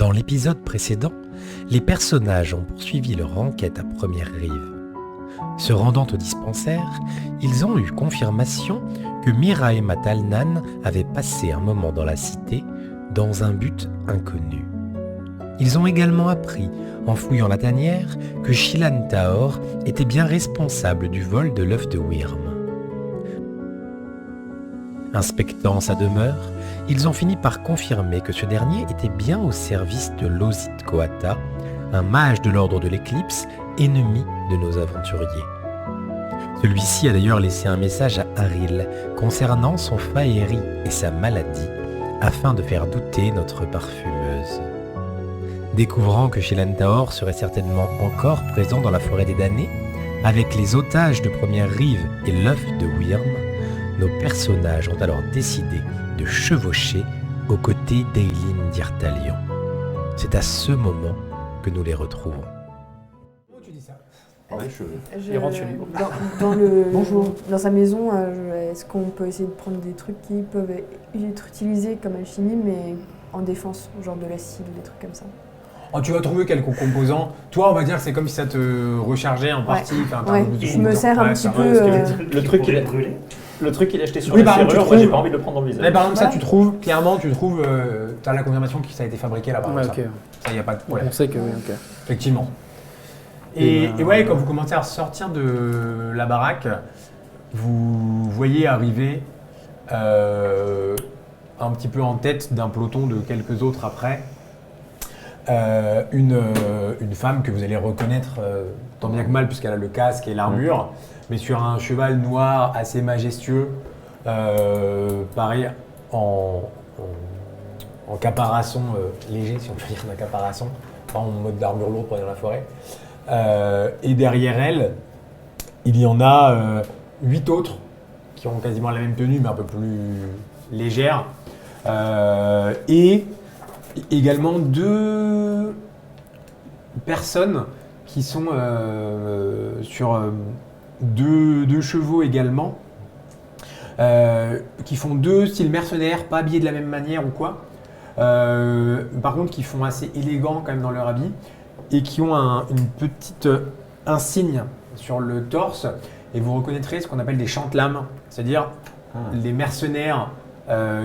Dans l'épisode précédent, les personnages ont poursuivi leur enquête à Première Rive. Se rendant au dispensaire, ils ont eu confirmation que Mira et Matalnan avaient passé un moment dans la cité dans un but inconnu. Ils ont également appris, en fouillant la tanière, que Shilan Taor était bien responsable du vol de l'œuf de Wyrm. Inspectant sa demeure, ils ont fini par confirmer que ce dernier était bien au service de Losit Koata, un mage de l'ordre de l'éclipse, ennemi de nos aventuriers. Celui-ci a d'ailleurs laissé un message à Haril concernant son Faeri et sa maladie, afin de faire douter notre parfumeuse. Découvrant que Shilan Taor serait certainement encore présent dans la forêt des damnés, avec les otages de Première Rive et l'œuf de Wyrm, nos personnages ont alors décidé de chevaucher aux côtés d'Eileen d'Irtalion. C'est à ce moment que nous les retrouvons. Comment tu dis ça? Il rentre chez lui. Bonjour. Dans sa maison, est-ce qu'on peut essayer de prendre des trucs qui peuvent être utilisés comme alchimie, mais en défense, genre de l'acide ou des trucs comme ça? Oh, tu vas trouver quelques composants. Toi, on va dire que c'est comme si ça te rechargeait en partie. Ouais, je me sers un petit peu. Le truc qu'il a brûlé. Le truc qu'il a acheté sur Oui, la par exemple, serrure, tu moi j'ai trouves- pas envie de le prendre dans le visage. Mais par exemple, ça, Voilà. tu trouves, clairement, t'as la confirmation que ça a été fabriqué là-bas. Ouais, ça. ok. Ça, y a pas de problème. On sait que oui, ok. Effectivement. Et Et ouais, quand vous commencez à sortir de la baraque, vous voyez arriver un petit peu en tête d'un peloton de quelques autres après, une femme que vous allez reconnaître tant bien que mal puisqu'elle a le casque et l'armure, mais sur un cheval noir assez majestueux, pareil en caparaçon léger, si on peut dire d'un caparaçon, pas en mode d'armure lourde pour aller dans la forêt. Et derrière elle, il y en a 8 autres qui ont quasiment la même tenue mais un peu plus légère. Et également 2 personnes qui sont sur 2 chevaux également, qui font 2 styles mercenaires, pas habillés de la même manière ou quoi. Par contre qui font assez élégant quand même dans leur habit et qui ont une petite insigne sur le torse et vous reconnaîtrez ce qu'on appelle des chantelames, c'est-à-dire les mercenaires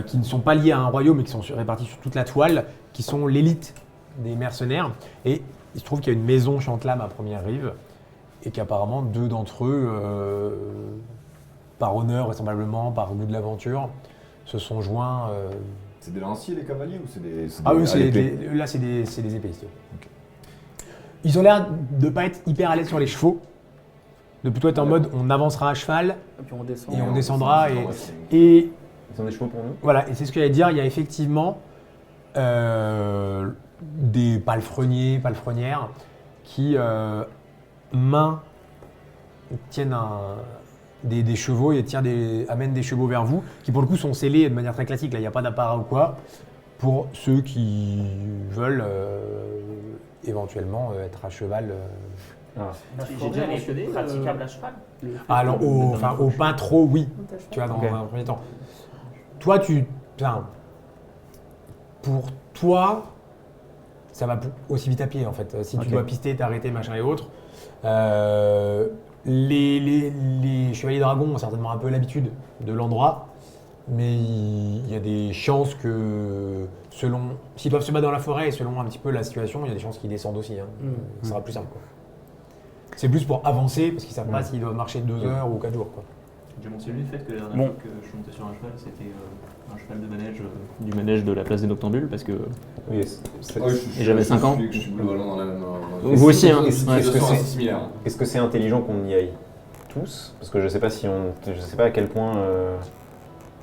qui ne sont pas liés à un royaume mais qui sont répartis sur toute la toile, qui sont l'élite des mercenaires. Et il se trouve qu'il y a une maison chantelame à Première Rive et qu'apparemment 2 d'entre eux, par honneur vraisemblablement, par goût de l'aventure, se sont joints. C'est des lanciers, les cavaliers ou c'est des. Ah oui, à l'épée là c'est des épéistes. Okay. Ils ont l'air de pas être hyper à l'aise sur les chevaux, de plutôt être en mode on avancera à cheval Et puis on descend. et on descendra. Et Ils ont des chevaux pour nous. voilà, et c'est ce que j'allais dire, il y a effectivement des palefrenières qui main tiennent des chevaux et amènent des chevaux vers vous, qui pour le coup sont scellés de manière très classique, là il n'y a pas d'apparat ou quoi, pour ceux qui veulent éventuellement être à cheval. J'ai déjà mentionné praticable à cheval. Alors au pas trop, oui, tu vois, dans un premier temps. Toi, pour toi, ça va aussi vite à pied en fait. Si tu dois pister, t'arrêter, machin et autres. Les chevaliers dragons ont certainement un peu l'habitude de l'endroit, mais il y a des chances que, s'ils doivent se battre dans la forêt et selon un petit peu la situation, il y a des chances qu'ils descendent aussi. Ça sera plus simple, quoi. C'est plus pour avancer, parce qu'ils ne savent pas s'ils doivent marcher 2 heures ou 4 jours, quoi. J'ai mentionné le fait que la dernière fois que je suis monté sur un cheval, c'était un cheval de manège, du manège de la place des Noctambules, parce que Oui, Et j'avais 5 ans. Je suis globalement dans la même. Vous aussi, hein. Est-ce Ouais. que c'est similaire? Est-ce que c'est intelligent qu'on y aille tous? Parce que je sais pas à quel point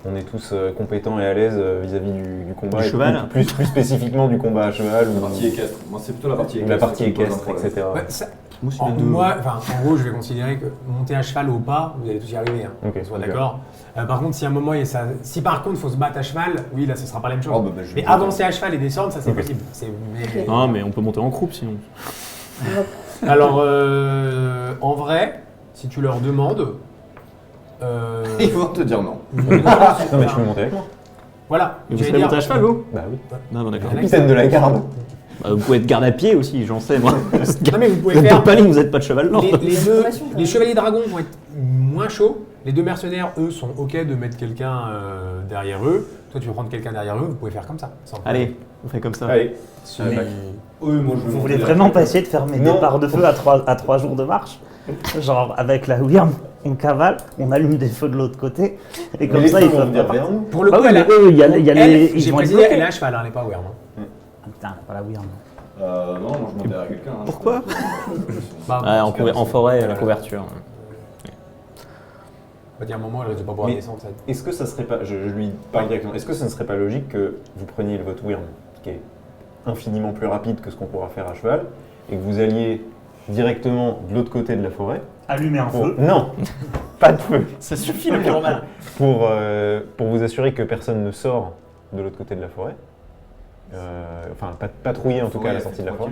on est tous compétents et à l'aise vis-à-vis du combat. Du et cheval. plus spécifiquement du combat à cheval La partie équestre. Moi, c'est plutôt la partie ou équestre. la partie qui me pose un équestre, problème. etc. Ouais, en gros, je vais considérer que monter à cheval au pas, vous allez tous y arriver, Ok, on soit ok. d'accord. Par contre, si à un moment, si par contre il faut se battre à cheval, oui, là, ce sera pas la même chose. Oh, bah, je mais vais avancer à cheval et descendre, ça c'est Ok. possible. Non, mais on peut monter en croupe sinon. Alors, en vrai, si tu leur demandes, Ils vont te dire non. Non, mais tu peux monter avec moi. voilà. Et vous j'allais savez dire- monter à cheval, vous? Bah oui. Non, bon, d'accord. Il y en a qui Capitaine de la garde. Vous pouvez être garde à pied aussi, j'en sais moi. Non, mais vous pouvez Vous êtes faire. de Paling, vous n'êtes pas de cheval lent. Les chevaliers dragons vont être moins chauds. Les deux mercenaires, eux, sont OK de mettre quelqu'un derrière eux. Toi, tu veux prendre quelqu'un derrière eux, vous pouvez faire comme ça. sans problème. Allez, on fait comme ça. Allez. Mais- Oui, moi je Vous voulez vraiment pas essayer de faire mes Non. départs de feu à 3 jours de marche? Genre avec la Wyrm, on cavale, on allume des feux de l'autre côté, et comme ça ils peuvent venir pas vers partir. nous. Pour le Bah coup, oui, elle, mais eux, il y a les. j'ai Ils vont être précisé, bloqués. elle est à cheval, hein, elle n'est pas Wyrm. Ah, putain, pas la Wyrm. Non, moi je monte derrière quelqu'un. hein. Pourquoi Bah, En forêt, la couverture. il y a un moment, elle risque de pas pouvoir Mais- descendre. Ça. Est-ce que ça serait pas, je lui parle directement, est-ce que ce ne serait pas logique que vous preniez votre Wyrm, qui est infiniment plus rapide que ce qu'on pourra faire à cheval, et que vous alliez directement de l'autre côté de la forêt Allumer un pour... feu. Non, pas de feu. Ça suffit le pyromane. Pour vous assurer que personne ne sort de l'autre côté de la forêt. Enfin, patrouiller en tout cas à la sortie de la forêt.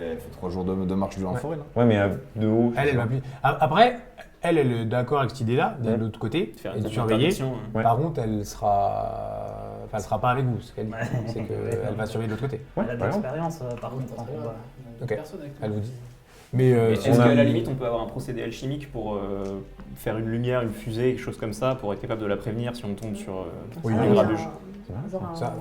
Elle fait 3 jours de marche dans la Ouais. forêt là. Ouais, mais de haut. Elle va plus. Après, elle est d'accord avec cette idée-là, de l'autre côté, Faire et une de surveiller. interdiction. Ouais. Par contre, elle sera pas avec vous. Ce qu'elle dit, c'est qu'elle va surveiller de l'autre côté. Ouais, Elle a de par exemple. l'expérience par contre en combat. Ok. Elle vous dit. Mais Est-ce on a- qu'à la limite on peut avoir un procédé alchimique pour faire une lumière, une fusée, quelque chose comme ça, pour être capable de la prévenir si on tombe sur Oui, un oui. grabuge? Genre un Ça-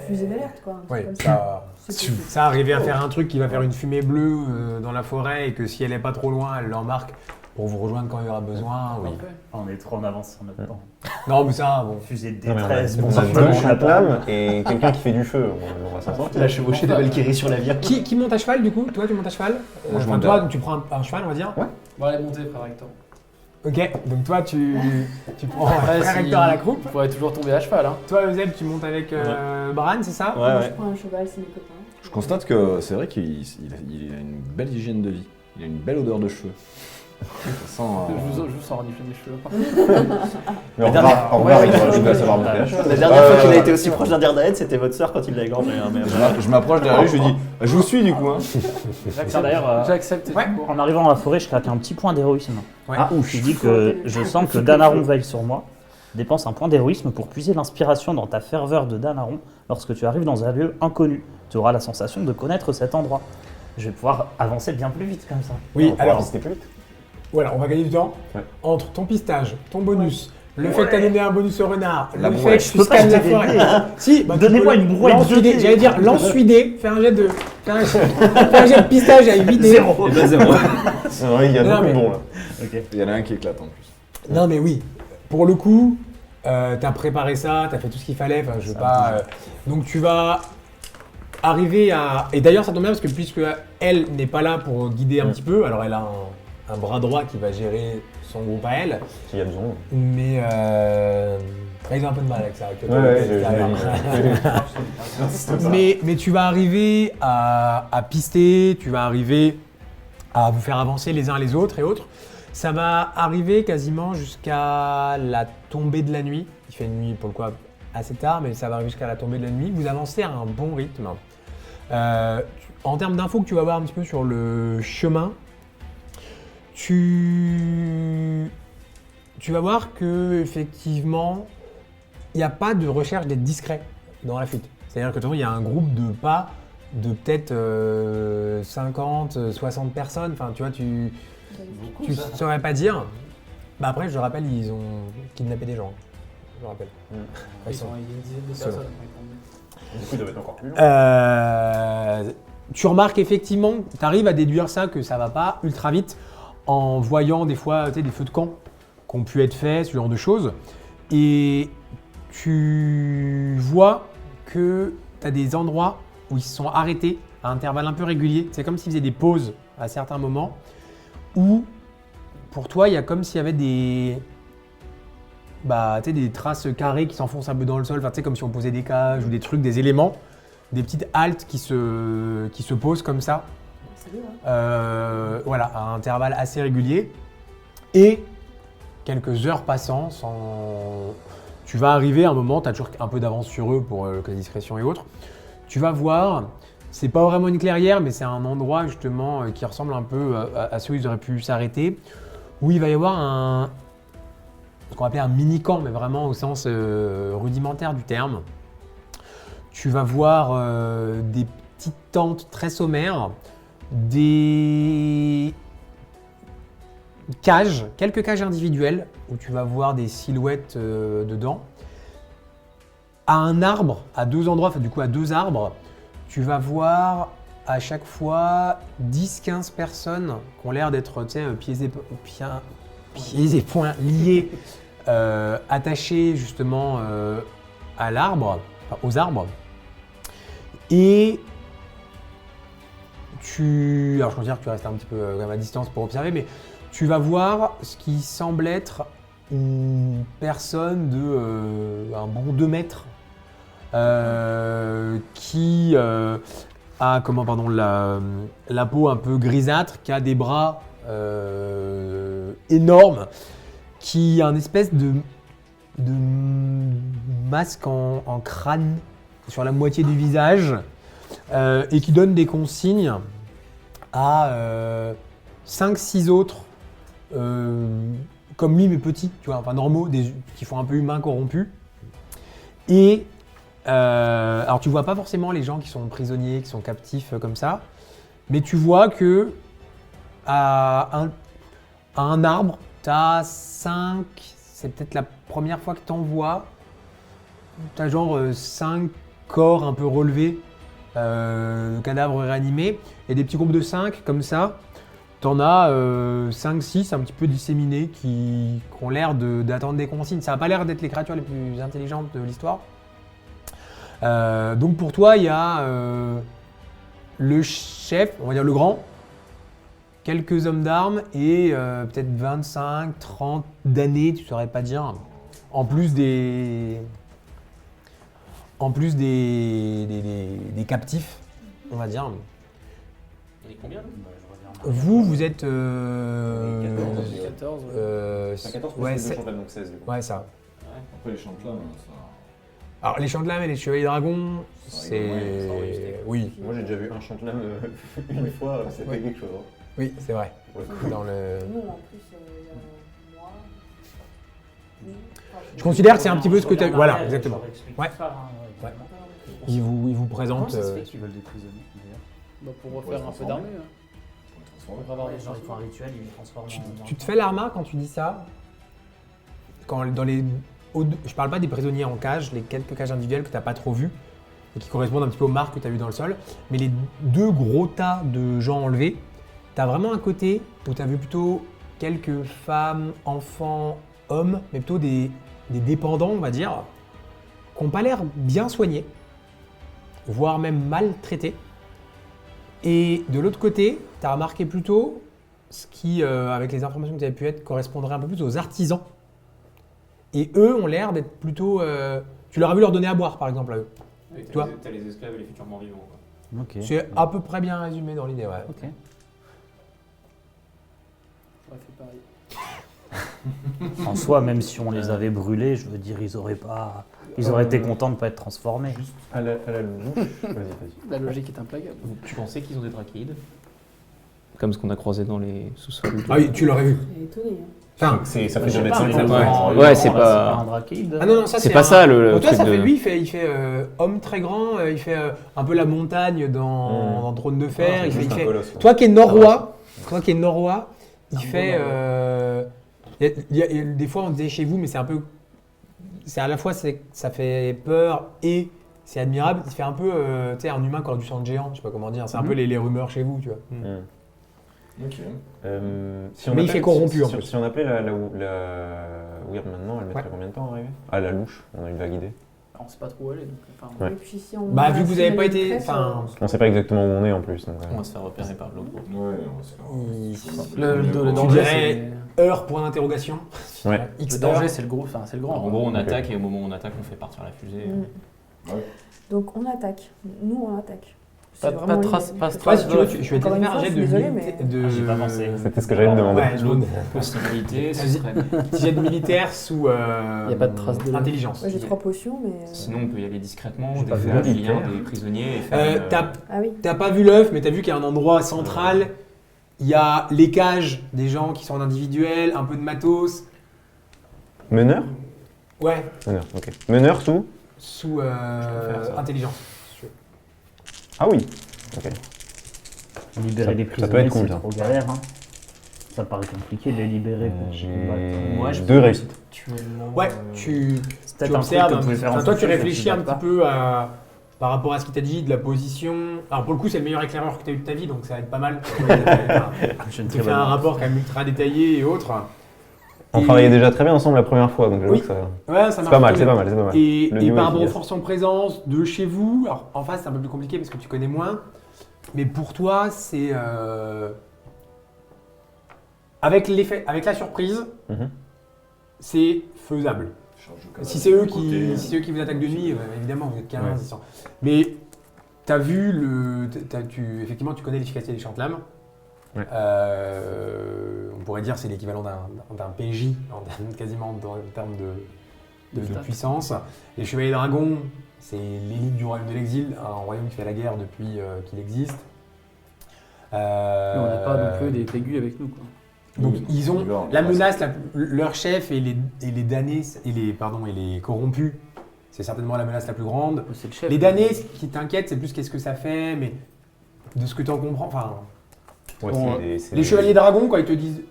fusée d'alerte, quoi. un truc oui, comme ça. ça, C'est possible. ça arriver à faire un truc qui va faire une fumée bleue dans la forêt et que si elle est pas trop loin, elle l'embarque pour vous rejoindre quand il y aura besoin. Oui. On est trop en avance sur notre temps. Non, mais ça, bon. Fusée de Non, mais détresse, on bon, a ça deux fait chevaux de lame et quelqu'un qui fait du feu. On va s'en sortir. La chevauchée des Valkyries sur la vire. Qui monte à cheval du coup? Toi, tu montes à cheval? Moi, je Enfin, monte toi, à- tu prends un cheval, on va dire. On va aller monter, frère Hector. Ok, donc toi, tu prends un Ouais, frère si- Hector à la croupe. Il faudrait toujours tomber à cheval. Hein. Toi, Euseb, tu montes avec Bran, c'est ça? Moi, je prends un cheval, c'est mes copains. Je constate que c'est vrai qu'il a une belle hygiène de vie. Il a une belle odeur de cheveux. Ça sent, Je vous sens renifler des cheveux. Mais au revoir, il doit jouer à savoir monter la cheval. La dernière fois qu'il a été aussi proche d'un Dirdaed, c'était votre sœur quand il l'a égorgé. hein, mais- je m'approche derrière lui, je lui dis je vous suis du coup. Hein. Tiens, d'ailleurs, J'accepte. Ouais. en arrivant dans la forêt, je claque un petit point d'héroïsme. Ouais. Je dis que je sens que Danaron veille sur moi. Dépense un point d'héroïsme pour puiser l'inspiration dans ta ferveur de Danaron lorsque tu arrives dans un lieu inconnu. Tu auras la sensation de connaître cet endroit. Je vais pouvoir avancer bien plus vite comme ça. Oui, alors, visiter plus vite. voilà, on va gagner du temps. Ouais. Entre ton pistage, ton bonus, le fait que tu as donné un bonus au renard, La le fait brouette. que Je tu peux pas scannes la jeter des forêt. dés, hein. Si, bah, tu Donnez-moi peux une brouette lance-lui jetée. dés. J'allais dire, lance-lui dés, fais un jet de. Fais un jet de pistage à 8 dés. Zéro. C'est vrai, il y a Non, beaucoup mais- de bons là. Il y en a un qui éclate en plus. Non, mais oui, pour le coup, t'as préparé ça, t'as fait tout ce qu'il fallait. Enfin, je veux pas. Donc, tu vas arriver à. Et d'ailleurs, ça tombe bien parce que puisque elle n'est pas là pour guider un petit peu, alors elle a un bras droit qui va gérer son groupe à elle, S'il y a besoin. mais ils ont un peu de mal avec ça. avec le- Ouais, mais tu vas arriver à pister, tu vas arriver à vous faire avancer les uns les autres et autres. Ça va arriver quasiment jusqu'à la tombée de la nuit. Il fait une nuit pour le coup assez tard, mais ça va arriver jusqu'à la tombée de la nuit. Vous avancez à un bon rythme. En termes d'infos que tu vas voir un petit peu sur le chemin, tu vas voir que effectivement, il n'y a pas de recherche d'être discret dans la fuite. C'est-à-dire que de toute façon, il y a un groupe de pas de peut-être 50, 60 personnes. Enfin, tu vois, tu saurais pas dire. Bah après, je rappelle, ils ont kidnappé des gens. Je rappelle. Ils sont une dizaine de Selon. personnes. Du coup, il doit être encore plus long. Tu remarques effectivement, tu arrives à déduire ça, que ça va pas ultra vite en voyant des fois tu sais, des feux de camp qui ont pu être faits, ce genre de choses. Et tu vois que tu as des endroits où ils se sont arrêtés à intervalles un peu réguliers. C'est comme s'ils faisaient des pauses à certains moments où pour toi, il y a comme s'il y avait des traces carrées qui s'enfoncent un peu dans le sol, enfin, tu sais, comme si on posait des cages ou des trucs, des éléments, des petites haltes qui se posent comme ça, C'est bien, hein. voilà, à intervalles assez réguliers. Et quelques heures passant, tu vas arriver à un moment, tu as toujours un peu d'avance sur eux pour la discrétion et autres. Tu vas voir, c'est pas vraiment une clairière, mais c'est un endroit justement qui ressemble un peu à ceux où ils auraient pu s'arrêter, où il va y avoir ce qu'on appelait un mini-camp, mais vraiment au sens rudimentaire du terme. Tu vas voir des petite tente très sommaire, des cages, quelques cages individuelles où tu vas voir des silhouettes dedans. À un arbre, à deux endroits, enfin du coup à deux arbres, tu vas voir à chaque fois 10-15 personnes qui ont l'air d'être pieds et poings liés, attachés justement à l'arbre, enfin, aux arbres. Et alors je considère que tu restes un petit peu quand même à distance pour observer, mais tu vas voir ce qui semble être une personne de un bon 2 mètres qui a la peau un peu grisâtre, qui a des bras énormes, qui a une espèce de masque en crâne sur la moitié du visage et qui donne des consignes à 5-6 autres comme lui mais petits, tu vois, enfin normaux, qui font un peu humains corrompus. Et alors tu vois pas forcément les gens qui sont prisonniers, qui sont captifs comme ça, mais tu vois que à un arbre, t'as 5, c'est peut-être la première fois que t'en vois, t'as genre 5 corps un peu relevés, cadavres réanimés, et des petits groupes de 5 comme ça. T'en as 5-6 un petit peu disséminés qui ont l'air d'attendre des consignes. Ça n'a pas l'air d'être les créatures les plus intelligentes de l'histoire. Donc pour toi, il y a le chef, on va dire le grand, quelques hommes d'armes et peut-être 25-30 damnés, tu saurais pas dire, en plus des captifs, on va dire. Il est combien? Vous êtes 14. Enfin, 14 plus ouais, les c'est- deux chantements, donc 16 du coup. ouais, ça. Après les champs de lames, ça. Alors les champs de lame et les chevaliers dragons, Ça c'est... rigole, ça enregistre. Oui, Moi j'ai déjà vu un chantelame une fois, c'était Ouais. quelque chose. hein. oui, c'est vrai. Pour le coup. Dans le... Nous, en plus, il y a moi. Je considère que c'est un petit peu ce que tu as... Voilà, exactement. Ouais. Ouais. Il vous présente... Comment ça se fait qu'ils veulent des prisonniers d'ailleurs? Bah, pour refaire un peu d'armée. Hein. Pour Pour avoir des Genre gens ils font un rituel, ils les transforment en... Tu te fais l'arma quand tu dis ça? Quand dans les... Je parle pas des prisonniers en cage, les quelques cages individuelles que tu n'as pas trop vues et qui correspondent un petit peu aux marques que tu as vues dans le sol, mais les deux gros tas de gens enlevés, tu as vraiment un côté où tu as vu plutôt quelques femmes, enfants, hommes, mais plutôt des dépendants, on va dire, qui n'ont pas l'air bien soignés, voire même mal traités. Et de l'autre côté, tu as remarqué plutôt ce qui, avec les informations que tu avais pu être, correspondrait un peu plus aux artisans. Et eux ont l'air d'être plutôt... tu leur as vu leur donner à boire, par exemple, à eux. Oui, Tu vois. t'as les esclaves et les futurs morts vivants. Quoi. Ok. C'est à peu près bien résumé dans l'idée, ouais. Ok. J'aurais fait pareil. En soi, même si on les avait brûlés, je veux dire, ils auraient été contents de ne pas être transformés. À la louche, vas-y. La logique est implacable. Tu pensais qu'ils ont des trachéides? Comme ce qu'on a croisé dans les sous-sols. Ah oui, tu l'aurais vu. Elle est étonnée. Hein. Enfin, Ça fait Je sais jamais de pas, 5 mais ans. bon, Ouais, c'est pas- un drakeïde. ah non, ça C'est pas ça le Toi, truc ça fait de- lui, il fait homme très grand, il fait un peu la montagne dans Trône de Fer. il fait, toi qui es norrois, il fait. Des fois, on disait chez vous, mais c'est un peu. C'est à la fois, ça fait peur et c'est admirable. Il fait un peu, tu sais, un humain qui a du sang de géant, je sais pas comment dire. C'est un peu les rumeurs chez vous, tu vois. Ok. Mais il fait corrompu, en plus. Si on appelait la Weird maintenant, elle mettrait combien de temps à arriver? À la louche, on a une vague idée. On sait pas trop où aller. Donc, enfin, Ouais. Et puis si on Bah, vu que vous avez pas finale été. de presse, Enfin, On sait pas exactement où on est en plus. Donc, On va se faire repérer par l'autre. Ouais, on va se faire. le tu danger, dirais c'est... heure, point d'interrogation. Ouais. X Le danger, heures. c'est le gros. Enfin, c'est le grand. En gros, on Ok. attaque et au moment où on attaque, on fait partir la fusée. Donc on attaque. Nous on attaque. Pas C'est de vraiment trace, l'idée. pas de Ouais, trace si tu veux, de je vais te Encore une faire un fois, jet je de suis désolée, milita- mais- de- Ah, j'ai pas pensé. C'était ce que j'allais me demander. Ouais, je me- Possibilité, ce Vas-y. serait... Petit jet de militaire sous Y a pas de trace de- intelligence. Ouais, j'ai 3 potions, mais. Sinon, on peut y aller discrètement, J'ai pas vu découvrir des militaire. liens, des prisonniers et faire... Ah oui. T'as pas vu l'œuf, mais t'as vu qu'il y a un endroit central. Il y a les cages des gens qui sont en individuel, un peu de matos. Meneur? Ouais, Meneur, ok. Meneur sous? sous faire ça. intelligence. Ah oui. Libérer Ça- les ça peut prisonniers, être c'est combien trop galère. Hein. Ça paraît compliqué de les libérer pour qu'ils combattent. Moi, je 2 réussites. Actuellement. Ouais, tu C'est tu peut-être un truc observes, que vous pouvez faire en enfin, toi tu souffler, réfléchis un je petit peu par rapport à ce qu'il t'a dit, de la position. Alors pour le coup, c'est le meilleur éclaireur que tu as eu de ta vie, donc ça va être pas mal. J'ai une Tu très fais un bonne rapport quand même ultra détaillé et autres. On Et- travaillait déjà très bien ensemble la première fois, donc j'avoue Oui. que ça. Ouais, ça C'est marche pas mal, plutôt c'est bien. pas mal, c'est pas mal. Et, Le et niveau par est rapport aux efficace. forces en présence de chez vous, alors en face c'est un peu plus compliqué parce que tu connais moins, mais pour toi c'est avec l'effet, avec la surprise, Mhm. c'est faisable. Si c'est eux qui vous attaquent de nuit, évidemment vous êtes 15, Ouais. ils sont- Mais t'as vu effectivement tu connais l'efficacité des chantes-lames. Ouais. On pourrait dire c'est l'équivalent d'un PJ quasiment en termes de stats. puissance. Les Chevaliers Dragons, c'est l'élite du Royaume de l'Exil, un royaume qui fait la guerre depuis qu'il existe. Mais on n'a pas non plus des aigus avec nous, quoi. Donc ils ont Igor, la ouais, menace, leur chef et les damnés et les corrompus, c'est certainement la menace la plus grande. C'est le chef. Les damnés, ce qui t'inquiète, c'est plus qu'est-ce que ça fait, mais de ce que tu en comprends, enfin, Ouais, Bon, c'est les Chevaliers Dragons, quand ils te disent,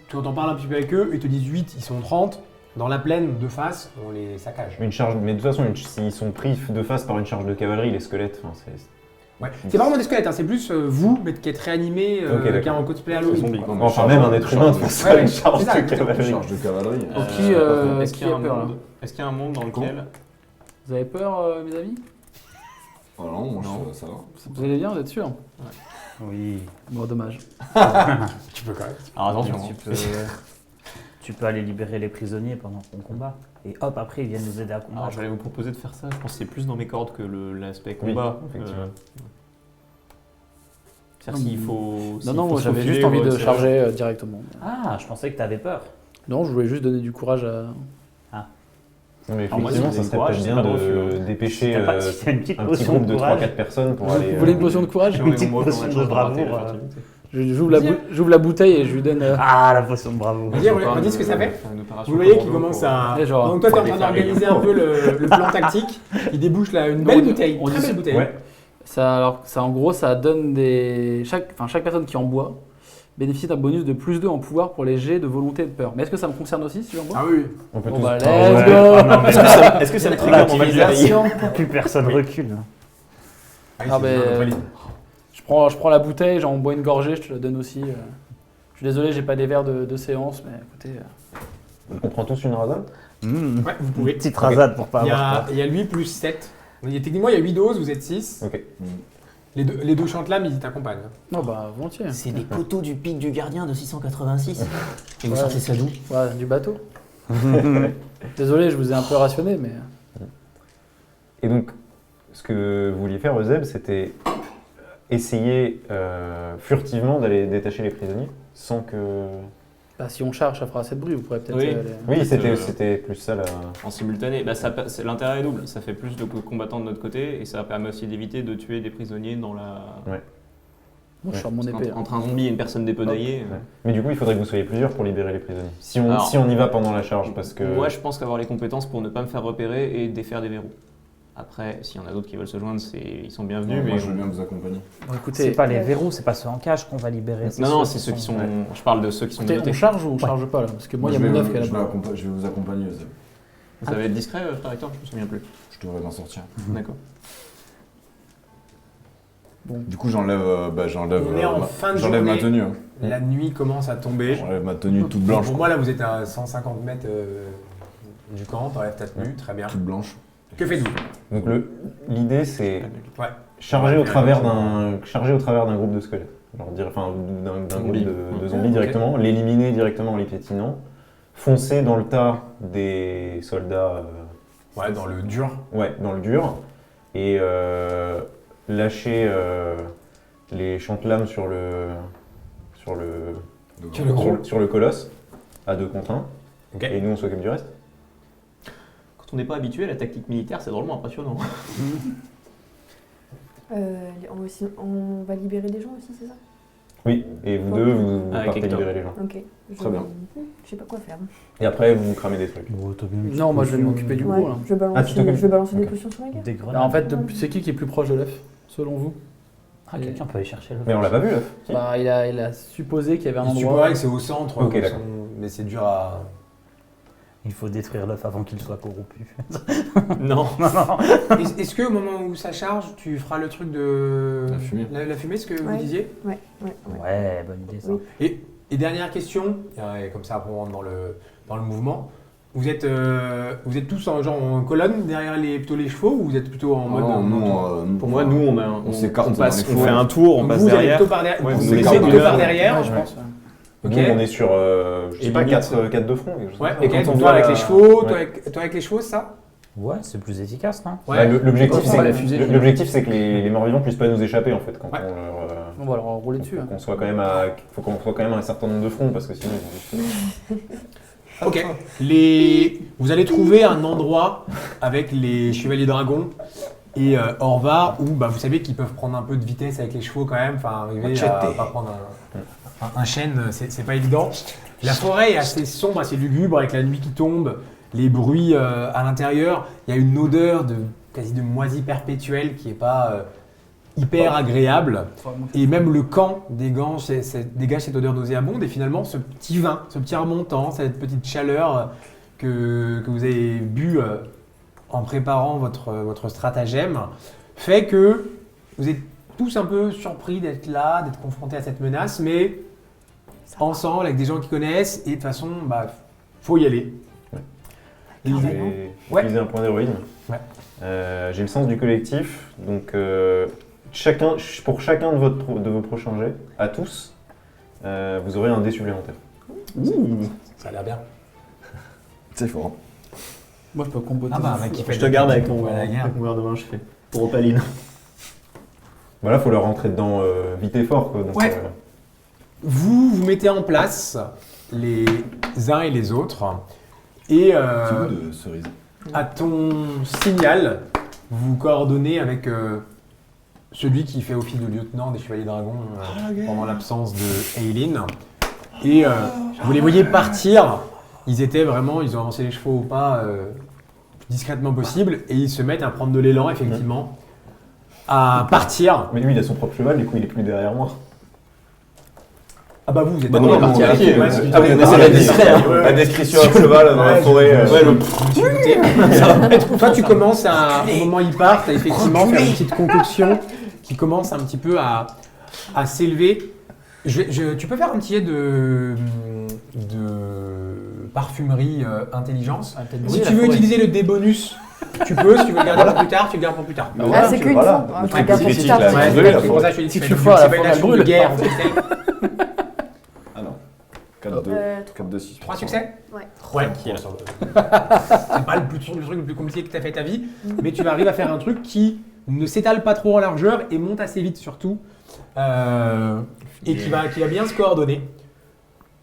tu en parles un petit peu avec eux, ils te disent 8, ils sont 30, dans la plaine de face, on les saccage. Une charge, mais de toute façon, s'ils sont pris de face par une charge de cavalerie, les squelettes, enfin, Ouais. C'est pas vraiment des squelettes, hein, c'est plus vous, mais qui êtes réanimé, Ok, d'accord. qui a un cosplay Des Halloween. zombies, quoi. quoi. enfin même un être humain de face à Ouais, une charge c'est ça, de exactement. cavalerie. Charge de cavalerie. Est-ce qu'il y a un qui a peur, monde Est-ce qu'il y a un monde dans lequel Vous avez peur, mes amis? Oh non, moi, Non. ça va. Vous allez bien, vous êtes sûr? Oui. Bon, dommage. Tu peux quand même. Alors attention. Tu peux aller libérer les prisonniers pendant qu'on combat. Et hop, après, ils viennent nous aider à Alors combattre. j'allais vous proposer de faire ça. Je pense que c'est plus dans mes cordes que l'aspect Oui, combat. effectivement. C'est-à-dire s'il faut. Non, non, moi j'avais juste envie de charger directement. Ah, je pensais que t'avais peur. Non, je voulais juste donner du courage à. Non, mais Alors, moi, effectivement, si ça j'ai serait courage, peut-être c'est bien pas de refus, dépêcher Si t'as pas- si t'as une petite un petit potion groupe de de courage. 3-4 personnes pour Vous aller. voulez une potion de courage? Une petite potion de bravoure. J'ouvre la bouteille et je lui donne. Ah, la potion de bravoure. Vas-y, on dit ce que ça fait. Vous voyez qu'il commence à. Et genre, Donc toi, t'es en train faire d'organiser les- un peu le plan tactique. Il débouche là une belle bouteille, on très dit- belle bouteille. Ouais. Ça, en gros, ça donne des. Chaque personne qui en boit bénéficie d'un bonus de +2 en pouvoir pour les jets de volonté et de peur. Mais est-ce que ça me concerne aussi si j'en bois? Ah oui. On peut Bon tous. bah, Ah, let's ouais. go! Ah non, mais Est-ce que ça me trigger mon mal de veille plus personne recule. Ah, Ah, ben, je prends la bouteille, j'en bois une gorgée, je te la donne aussi. Je suis désolé, j'ai pas des verres de séance, mais écoutez. On prend tous une rasade. Ouais, vous pouvez. Petite rasade pour pas Il y avoir a, peur. il y a lui plus 7. Techniquement, il y a 8 doses, vous êtes 6. Ok. Les deux chantes-lames, ils t'accompagnent. Non, bah, volontiers. C'est les poteaux du pic du gardien de 686. Et vous Ouais. sortez ça d'où? Ouais, du bateau. Désolé, je vous ai un peu rationné, mais. Et donc, ce que vous vouliez faire, Euseb, c'était essayer furtivement d'aller détacher les prisonniers sans que. Bah, si on charge, ça fera assez de bruit, vous pourrez peut-être. Oui. Oui, fait, c'était plus ça la. En simultané, bah, l'intérêt est double. Ça fait plus de combattants de notre côté et ça permet aussi d'éviter de tuer des prisonniers dans la. Moi, je sors mon épée. Entre un zombie et une personne dépenaillée. Ouais. Mais du coup, il faudrait que vous soyez plusieurs pour libérer les prisonniers. Si Alors, on y va pendant la charge, parce que. Moi, je pense qu'avoir les compétences pour ne pas me faire repérer et défaire des verrous. Après, s'il y en a d'autres qui veulent se joindre, ils sont bienvenus. Moi, mais je veux bien vous accompagner. Bon, C'est écoutez, pas les verrous, c'est pas ceux en cage qu'on va libérer. Non, c'est ceux qui sont. Je parle de ceux qui sont écoutez, on menottés. charge ou on charge pas là? Parce que moi, il y a je mon vais œuf vous- qui est je vais là-bas. je vais vous accompagner, Euseb. Ça va être discret, frère Hector, je me souviens plus. Je devrais m'en sortir. D'accord. Du coup, j'enlève On est en fin de j'enlève ma journée. tenue. Hein. La nuit commence à tomber. J'enlève ma tenue toute blanche. Pour moi, là, vous êtes à 150 mètres du camp, t'enlèves ta tenue, très bien. Toute blanche. Que faites-vous? Donc l'idée, c'est Ouais. charger au travers d'un groupe de squelettes. Enfin, d'un groupe de zombies Ok. directement, l'éliminer directement en les piétinant, foncer dans le tas des soldats. Ouais, dans le dur. Ouais, dans le dur, et lâcher les chante-lames sur le colosse à 2 contre 1. Ok. Et nous on s'occupe du reste. Quand on n'est pas habitué à la tactique militaire, c'est drôlement impressionnant. On va libérer des gens aussi, c'est ça? Oui, et vous deux vous Avec partez Hector. libérer les gens. Ok. Très bien. Je sais pas quoi faire. Et après vous cramez des trucs. Non, moi, je vais m'occuper du Ouais, gros là. je vais balancer, Ah, tu t'occupes. je vais balancer des Ok. potions sur la gueule. Des Alors, grenades. en fait, c'est qui est plus proche de l'œuf, selon vous? Ah, quelqu'un peut aller chercher le. Mais on l'a pas vu, l'œuf. Bah, il a supposé qu'il y avait un Il endroit. supposerait que c'est au centre, Ok, d'accord. mais c'est dur à... Il faut détruire l'œuf avant qu'il soit corrompu. Non. Est-ce que au moment où ça charge, tu feras le truc de... La fumée. La fumée, ce que vous Ouais. disiez? Ouais. Ouais, bonne idée ça. Oui. Et dernière question, et comme ça après on rentre dans le mouvement. Vous êtes tous en colonne derrière plutôt les chevaux ou vous êtes plutôt en mode... Pour moi, nous, on s'écarte dans passe, les on fours. fait un tour, on Donc passe vous allez derrière. plutôt par derrière. Ouais, vous vous laissez écartez plutôt le par mur. derrière. Ouais, je pense. Ok. Nous, on est sur, je sais Et pas, limite, 4 de front, quelque chose. Ouais, comme ça. ok. quand on Donc voit toi avec la- les chevaux, toi Ouais. avec les chevaux, ça? Ouais, c'est plus efficace, non? Bah, l'objectif, On va la fusée. l'objectif, c'est que les morts-vivants puissent pas nous échapper en fait quand Ouais. on leur. On va leur rouler dessus. Hein. Qu'on soit quand même faut qu'on soit quand même à un certain nombre de fronts parce que sinon ils vont juste. Ok. Vous allez trouver un endroit avec les chevaliers dragons et Orvar où vous savez qu'ils peuvent prendre un peu de vitesse avec les chevaux quand même, enfin arriver à pas prendre un chêne, c'est pas évident. La forêt est assez sombre, assez lugubre avec la nuit qui tombe, les bruits à l'intérieur. Il y a une odeur quasi de moisie perpétuelle qui est pas hyper agréable. Et même le camp dégage cette odeur nauséabonde. Et finalement, ce petit vin, ce petit remontant, cette petite chaleur que vous avez bu en préparant votre stratagème, fait que vous êtes tous un peu surpris d'être là, d'être confrontés à cette menace, mais ensemble, avec des gens qui connaissent. Et de toute façon, faut y aller. Je L'idée- vais Ouais. utiliser un point d'héroïsme. Ouais. J'ai le sens du collectif, donc pour chacun de vos prochains jets, à tous, vous aurez un dé supplémentaire. Ça a l'air bien. C'est fort. Moi, je peux comboter. Mec qui fait Je te garde avec ton la guerre. verre de vin, je fais. Pour Opaline. Voilà, faut leur rentrer dedans vite et fort. Quoi, donc, Ouais. Vous mettez en place les uns et les autres. Et Petit goût de cerise. à ton signal, vous vous coordonnez avec celui qui fait office de lieutenant des Chevaliers Dragons pendant l'absence de Eileen. Et vous les voyez partir. Ils ont avancé les chevaux au pas plus discrètement possible. Et ils se mettent à prendre de l'élan, effectivement, à partir. Mais lui, il a son propre cheval, du coup, il est plus derrière moi. Ah vous êtes Bah non, on est parti à pied. Ouais, Ah oui, c'est la description. La description à cheval dans la forêt. Toi, tu commences au moment où ils partent, à effectivement faire une petite concoction qui commence un petit peu à s'élever. Tu peux faire un petit jet de parfumerie intelligence. Si tu veux utiliser le dé bonus, tu peux. Si tu veux le garder pour plus tard, tu le gardes pour plus tard. Bah Ah, voilà, c'est tu- qu'une voilà. fois. Le Je truc regarde critique, pour plus là, tard. Ouais, désolé, la c'est pour ça que je te dis Si que tu c'est foires, pas la une forêt action de brûle. guerre. Ah non. 4-2. 4-2-6. 3 succès. Ouais. Ouais. C'est pas le truc le plus compliqué que tu as fait de ta vie, mais tu arrives à faire un truc qui ne s'étale pas trop en largeur et monte assez vite surtout, et qui va bien se coordonner.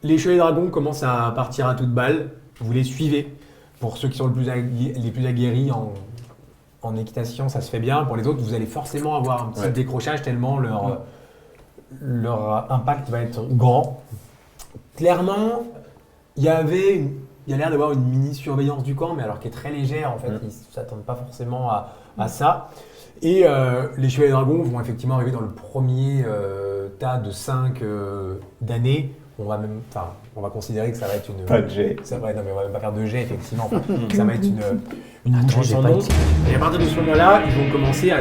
Les chevaliers dragons commencent à partir à toute balle. Vous les suivez. Pour ceux qui sont les plus aguerris en équitation, ça se fait bien. Pour les autres, vous allez forcément avoir un petit décrochage tellement leur impact va être grand. Clairement, il y a l'air d'avoir une mini-surveillance du camp, mais alors qui est très légère en fait. Ils ne s'attendent pas forcément à ça. Et les chevaliers dragons vont effectivement arriver dans le premier tas de 5 d'années. On va considérer que ça va être une... Pas de jet. Non mais on va même pas faire de jet effectivement. Ça va être une bouche sans nom. Et à partir de ce moment-là, ils vont commencer à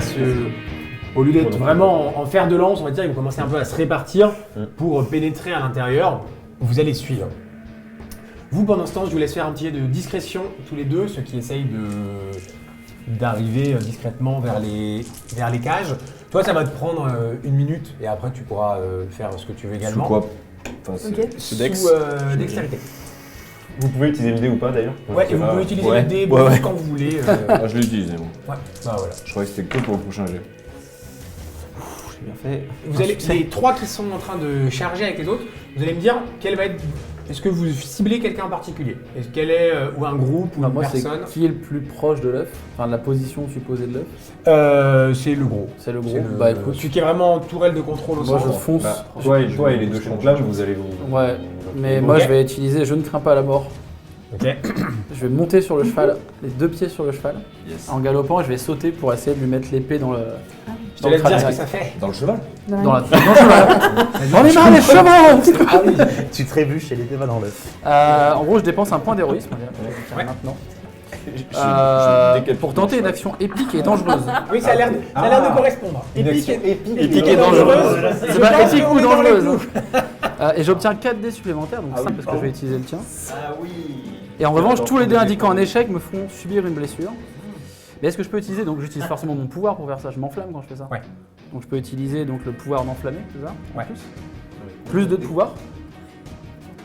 au lieu d'être vraiment en fer de lance, on va dire, ils vont commencer un peu à se répartir pour pénétrer à l'intérieur. Vous allez suivre. Vous, pendant ce temps, je vous laisse faire un petit jet de discrétion tous les deux, ceux qui essayent d'arriver discrètement vers les cages. Toi, ça va te prendre 1 minute et après tu pourras faire ce que tu veux également. Sous quoi Enfin, c'est- Ok. Sous Dex. dextérité. Vous pouvez utiliser le dé ou pas d'ailleurs. Ouais, et vous pouvez utiliser le dé bonus quand vous voulez. Ah, je l'ai utilisé, moi. Ouais, voilà. Je croyais que c'était que pour le prochain jet. J'ai bien fait. Vous allez, les 3 qui sont en train de charger avec les autres, vous allez me dire quel va être. Est-ce que vous ciblez quelqu'un en particulier? Est-ce qu'elle est ou un groupe ou Bah, une moi, c'est personne? qui est le plus proche de l'œuf, enfin de la position supposée de l'œuf. C'est le gros. C'est le gros. C'est Bah écoute, celui qui est vraiment en tourelle de contrôle au moi je centre. fonce. Toi et les deux chantelages, vous allez vous. Ouais, mais Ok. moi je vais utiliser je ne crains pas la mort. Ok. Je vais monter sur le cheval, les 2 pieds sur le cheval, Yes. en galopant, et je vais sauter pour essayer de lui mettre l'épée dans le. Je te laisse dire ce que ça fait. Dans le cheval. Dans la J'en ai marre des chevaux. Ah oui, tu trébuches et les débats dans l'œuf. En gros, je dépense un point d'héroïsme Ouais. maintenant. Dès Pour tenter une action épique et dangereuse. Oui, ça a l'air de correspondre. Épique Épique et dangereuse. C'est pas épique ou dangereuse. Et j'obtiens 4 dés supplémentaires, donc 5 parce que je vais utiliser le tien. Ah oui. Et en revanche, tous les dés indiquant un échec me feront subir une blessure. Mais est-ce que je peux utiliser, donc j'utilise forcément mon pouvoir pour faire ça, je m'enflamme quand je fais ça. Ouais. Donc je peux utiliser donc, le pouvoir d'enflammer, c'est ça en Ouais. Plus 2 de pouvoir.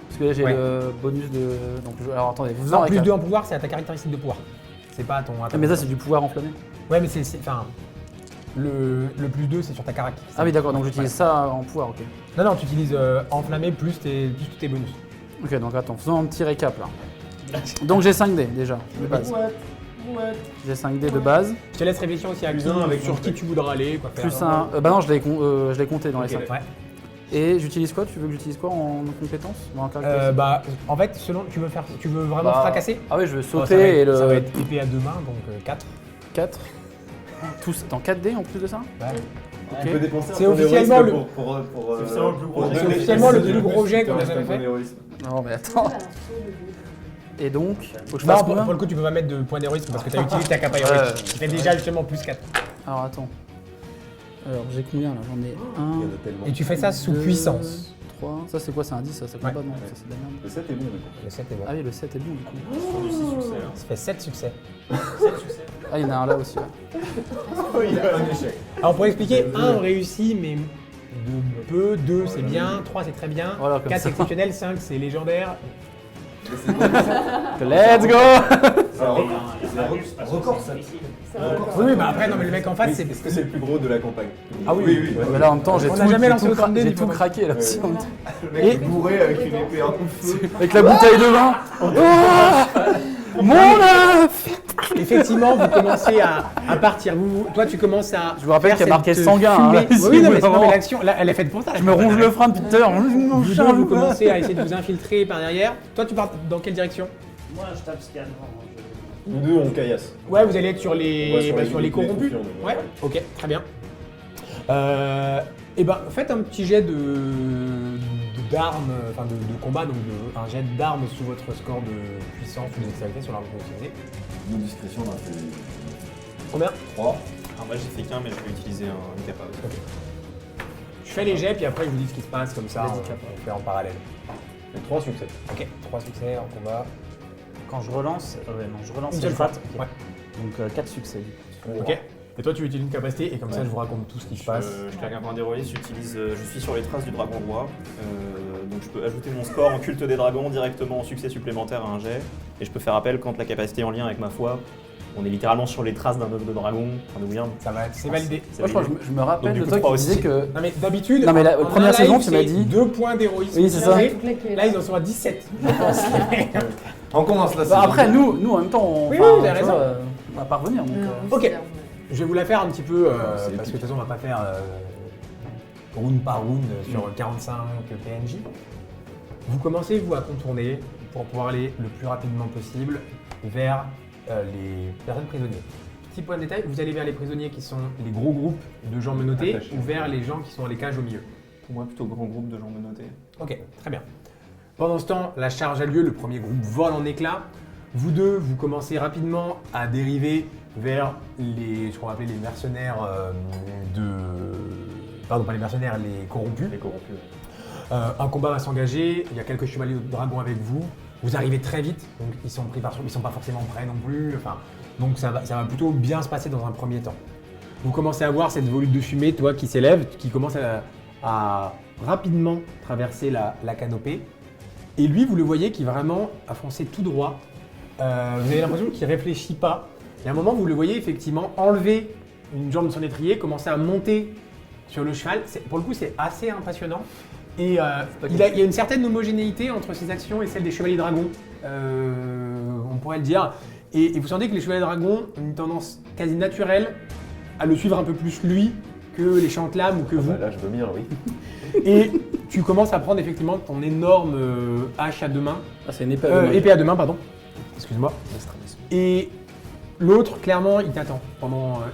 Parce que là j'ai Ouais. le bonus de... Donc, alors attendez, vous en Non, plus récap. 2 en pouvoir, c'est à ta caractéristique de pouvoir. C'est pas à ton. Ah, mais ça c'est du pouvoir enflammé. Ouais, mais c'est. Enfin. Le plus 2, c'est sur ta caractéristique. Ah oui d'accord, donc j'utilise ça en pouvoir, ok. Non, non, tu utilises enflammé plus tous tes bonus. Ok, donc attends, faisons un petit récap là. Donc j'ai 5 dés déjà, de base. J'ai 5 dés de base, Je te laisse réfléchir aussi à Axon avec sur mon qui tu voudras aller. Quoi, faire. plus un... bah non, je l'ai compté dans les Ok, 5. ouais. Et j'utilise quoi? Tu veux que j'utilise quoi en compétence ou en caractéristique? Bah, en fait, selon, tu veux vraiment Bah, fracasser. Ah oui, je vais Oh, sauter ça va et être, le... ça va être épée à deux mains, donc 4. 4. Tous dans 4 dés en plus de ça? Ouais. On peut dépenser un C'est point officiellement d'héroïsme le- pour C'est officiellement le plus gros. C'est officiellement le plus gros jet qu'on a jamais fait. Non mais attends. Et donc, faut que je Non, fasse pour combien? le coup, tu peux pas mettre de point d'héroïsme parce que tu as utilisé ta capa Ouais. héroïque. Tu fais déjà justement plus 4. Alors attends. Alors j'ai combien là? J'en ai 1. Et tu fais ça sous puissance. 3. Ça c'est quoi? C'est un 10 ça compte Ouais. pas? Non, ça c'est de la merde. Le 7 est bon, du coup. Le 7 est bon. Ah oui, le 7 est bon du coup. Sur du 6 succès. hein. Ça fait 7 succès. Ah, il y en a un là aussi. Là. Il y a un échec. Alors pour expliquer, 1 on réussit, mais de peu, 2 c'est bien, 3 c'est très bien, Voilà, comme 4 ça. c'est exceptionnel, 5 c'est légendaire. Let's go! C'est un record, ça. Oui, bah après, non, mais le mec en face, c'est. Est-ce que c'est le plus gros de la campagne? Ah oui, oui. Mais là en même temps, j'ai On tout, n'a jamais j'ai lancé tout, autant de dés, j'ai il faut tout pas- craqué là aussi. en même temps. Le mec est bourré avec une épée en feu. Avec la bouteille de vin. Ah mon œuf! Effectivement, vous commencez à partir. Toi, tu commences à. Je vous rappelle faire qu'il y a marqué cette sanguin, fumée. hein, ici, Oui, non, mais vraiment. l'action, là, elle est faite pour ça. Je me ronge le frein depuis tout à l'heure. Mon Vous chat, deux, vous quoi. commencez à essayer de vous infiltrer par derrière. Toi, tu pars dans quelle direction? Moi, je tape ce qu'il y a devant. Nous deux, on caillasse. Ouais, vous allez être sur les, Ouais, sur les corrompus. confiants, nous. Ouais, ok, très bien. Et ben, faites un petit jet d'armes, enfin de combat, donc un jet d'armes sous votre score de puissance ou de dextérité sur l'arme que vous utilisez. Nos discrétions, on a fait Combien 3. Alors moi j'ai fait qu'un, mais je vais utiliser un handicap. Je fais les jets, puis après je vous dis ce qui se passe, comme ça, on fait en parallèle. 3 succès. Ok, 3 succès en combat. Quand je relance, je relance Une le seule fois. fat. Ouais. Donc 4 succès. Ok. Et toi, tu utilises une capacité, et comme ça, je vous raconte tout ce qui se passe. Je claque un point d'héroïsme, je suis sur les traces du dragon roi. Donc je peux ajouter mon score en culte des dragons directement en succès supplémentaire à un jet. Et je peux faire appel quand la capacité est en lien avec ma foi. On est littéralement sur les traces d'un œuf de dragon, enfin de Wyrm. Ça va, c'est validé. Moi, je crois que je me rappelle Donc, du de coup, toi trois qui disais aussi. que. Non mais d'habitude, Non, mais la en première un saison, live, tu m'as c'est dit- 2 points d'héroïsme. Oui, c'est ça. Là, ils en sont à 17, je pense. On commence la Bah, après, nous en même temps, on, Oui, enfin, oui, vous avez tu vois, raison. on va pas revenir. Donc, Ok. Je vais vous la faire un petit peu, c'est parce que de épique. toute façon, on va pas faire round par round sur 45 PNJ. Vous commencez, vous, à contourner pour pouvoir aller le plus rapidement possible vers les personnes prisonnières. Petit point de détail, vous allez vers les prisonniers qui sont les gros groupes de gens menottés Attachés. ou vers les gens qui sont dans les cages au milieu. Pour moi, plutôt grand groupe de gens menottés. Ok, très bien. Pendant ce temps, la charge a lieu, le premier groupe vole en éclats. Vous deux, vous commencez rapidement à dériver vers ce qu'on va appeler les mercenaires Pardon, pas les mercenaires, les corrompus. Les corrompus. Un combat va s'engager, il y a quelques chevaliers de dragon avec vous. Vous arrivez très vite, donc ils sont pris par ils sont pas forcément prêts non plus. Enfin, donc ça va plutôt bien se passer dans un premier temps. Vous commencez à voir cette volute de fumée, toi, qui s'élève, qui commence à rapidement traverser la canopée. Et lui, vous le voyez qui vraiment a foncé tout droit. Vous avez l'impression qu'il réfléchit pas. Et à un moment, vous le voyez effectivement enlever une jambe de son étrier, commencer à monter sur le cheval. Pour le coup, c'est assez impressionnant. Et il y a une certaine homogénéité entre ses actions et celles des chevaliers dragons, on pourrait le dire. Et vous sentez que les chevaliers dragons ont une tendance quasi naturelle à le suivre un peu plus lui que les chantelames ou que vous. Bah, là, je veux bien, oui. Et tu commences à prendre effectivement ton énorme hache à deux mains. ah, c'est une épée. à deux mains. Épée à deux mains, pardon. Excuse-moi. Et l'autre, clairement, il t'attend.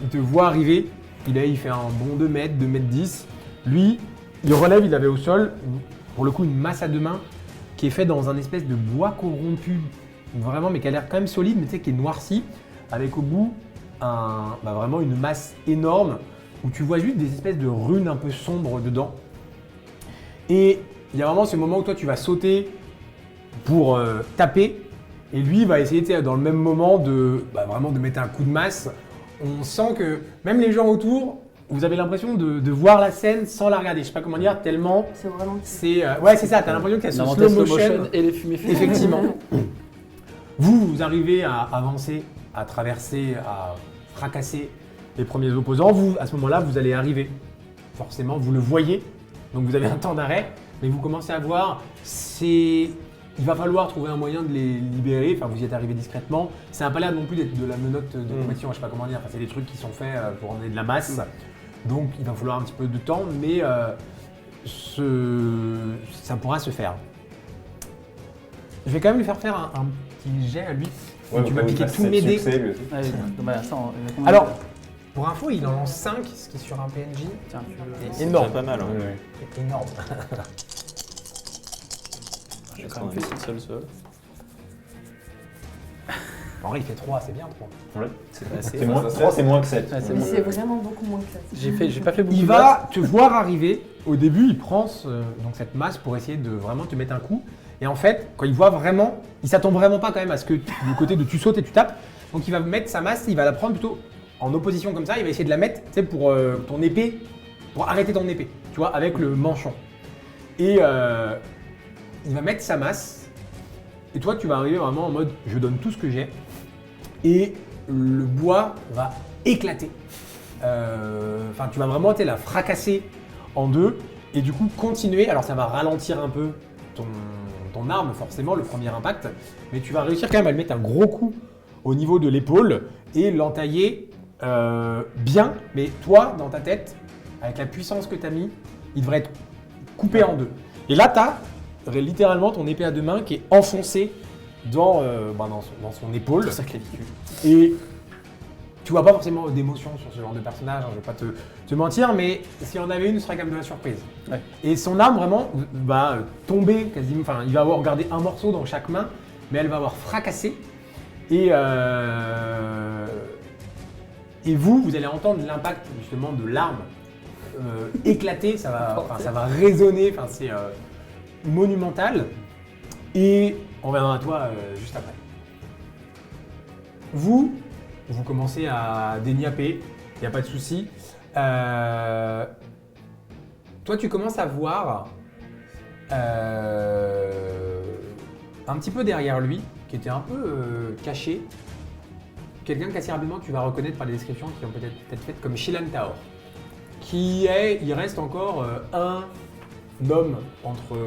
Il te voit arriver il fait un bon 2 mètres, 2 mètres 10. Lui, il relève, il avait au sol, pour le coup, une masse à deux mains qui est faite dans un espèce de bois corrompu, vraiment, mais qui a l'air quand même solide, mais tu sais, qui est noirci, avec au bout vraiment une masse énorme où tu vois juste des espèces de runes un peu sombres dedans. Et il y a vraiment ce moment où toi, tu vas sauter pour taper, et lui va essayer, dans le même moment, vraiment de mettre un coup de masse. On sent que même les gens autour, vous avez l'impression de voir la scène sans la regarder. Je sais pas comment dire, tellement C'est vraiment. c'est... ouais, c'est ça, t'as l'impression qu'il y a ce L'inventaire slow motion. et les fumées fumées. Effectivement. Vous arrivez à avancer, à traverser, à fracasser les premiers opposants. Vous, à ce moment-là, vous allez arriver. Forcément, vous le voyez. Donc vous avez un temps d'arrêt, mais vous commencez à voir, il va falloir trouver un moyen de les libérer. Enfin, vous y êtes arrivé discrètement. Ça n'a pas l'air non plus d'être de la menotte de compétition, je sais pas comment dire. Enfin, c'est des trucs qui sont faits pour emmener de la masse. Donc il va falloir un petit peu de temps, mais ça pourra se faire. Je vais quand même lui faire un petit jet à lui. Ouais, Tu vas piquer tous mes mes dés. Succès, lui aussi. Ah oui, bah, ça, il y a combien Alors, de- pour info, il en lance 5, ce qui est sur un PNJ. Tiens, tu veux- C'est C'est énorme. déjà pas mal. Hein. C'est énorme. J'ai quand même fait seul. En vrai, il fait 3, c'est bien 3. Ouais. C'est assez. C'est moins, 3, c'est moins que 7. Ouais, c'est Mais bon. c'est vraiment beaucoup moins que ça. J'ai pas fait beaucoup Il de va te voir arriver. Au début, il prend donc cette masse pour essayer de vraiment te mettre un coup. Et en fait, quand il voit vraiment, il s'attend vraiment pas quand même à ce que le côté de tu sautes et tu tapes. Donc il va mettre sa masse, il va la prendre plutôt en opposition comme ça. Il va essayer de la mettre, tu sais, pour ton épée, pour arrêter ton épée, tu vois, avec le manchon. Et il va mettre sa masse. Et toi, tu vas arriver vraiment en mode je donne tout ce que j'ai. Et le bois va éclater. Enfin, tu vas vraiment la fracasser en deux et du coup continuer. Alors, ça va ralentir un peu ton arme, forcément, le premier impact, mais tu vas réussir quand même à le mettre un gros coup au niveau de l'épaule et l'entailler bien. Mais toi, dans ta tête, avec la puissance que tu as mis, il devrait être coupé en deux. Et là, tu as littéralement ton épée à deux mains qui est enfoncée dans son épaule. C'est sa clavicule. Et tu vois pas forcément d'émotion sur ce genre de personnage, hein, je vais pas te mentir, mais s'il y en avait une, ce serait quand même de la surprise. Ouais. Et son arme vraiment va tomber quasiment, enfin il va avoir gardé un morceau dans chaque main, mais elle va avoir fracassé. Et vous allez entendre l'impact justement de l'arme éclater, ça va résonner, enfin c'est monumental. Et on reviendra à toi juste après. Vous commencez à déniapper, il n'y a pas de souci. Toi, tu commences à voir un petit peu derrière lui, qui était un peu caché, quelqu'un qu'assez rapidement tu vas reconnaître par les descriptions qui ont peut-être faites comme Shilan Taor, il reste encore un homme entre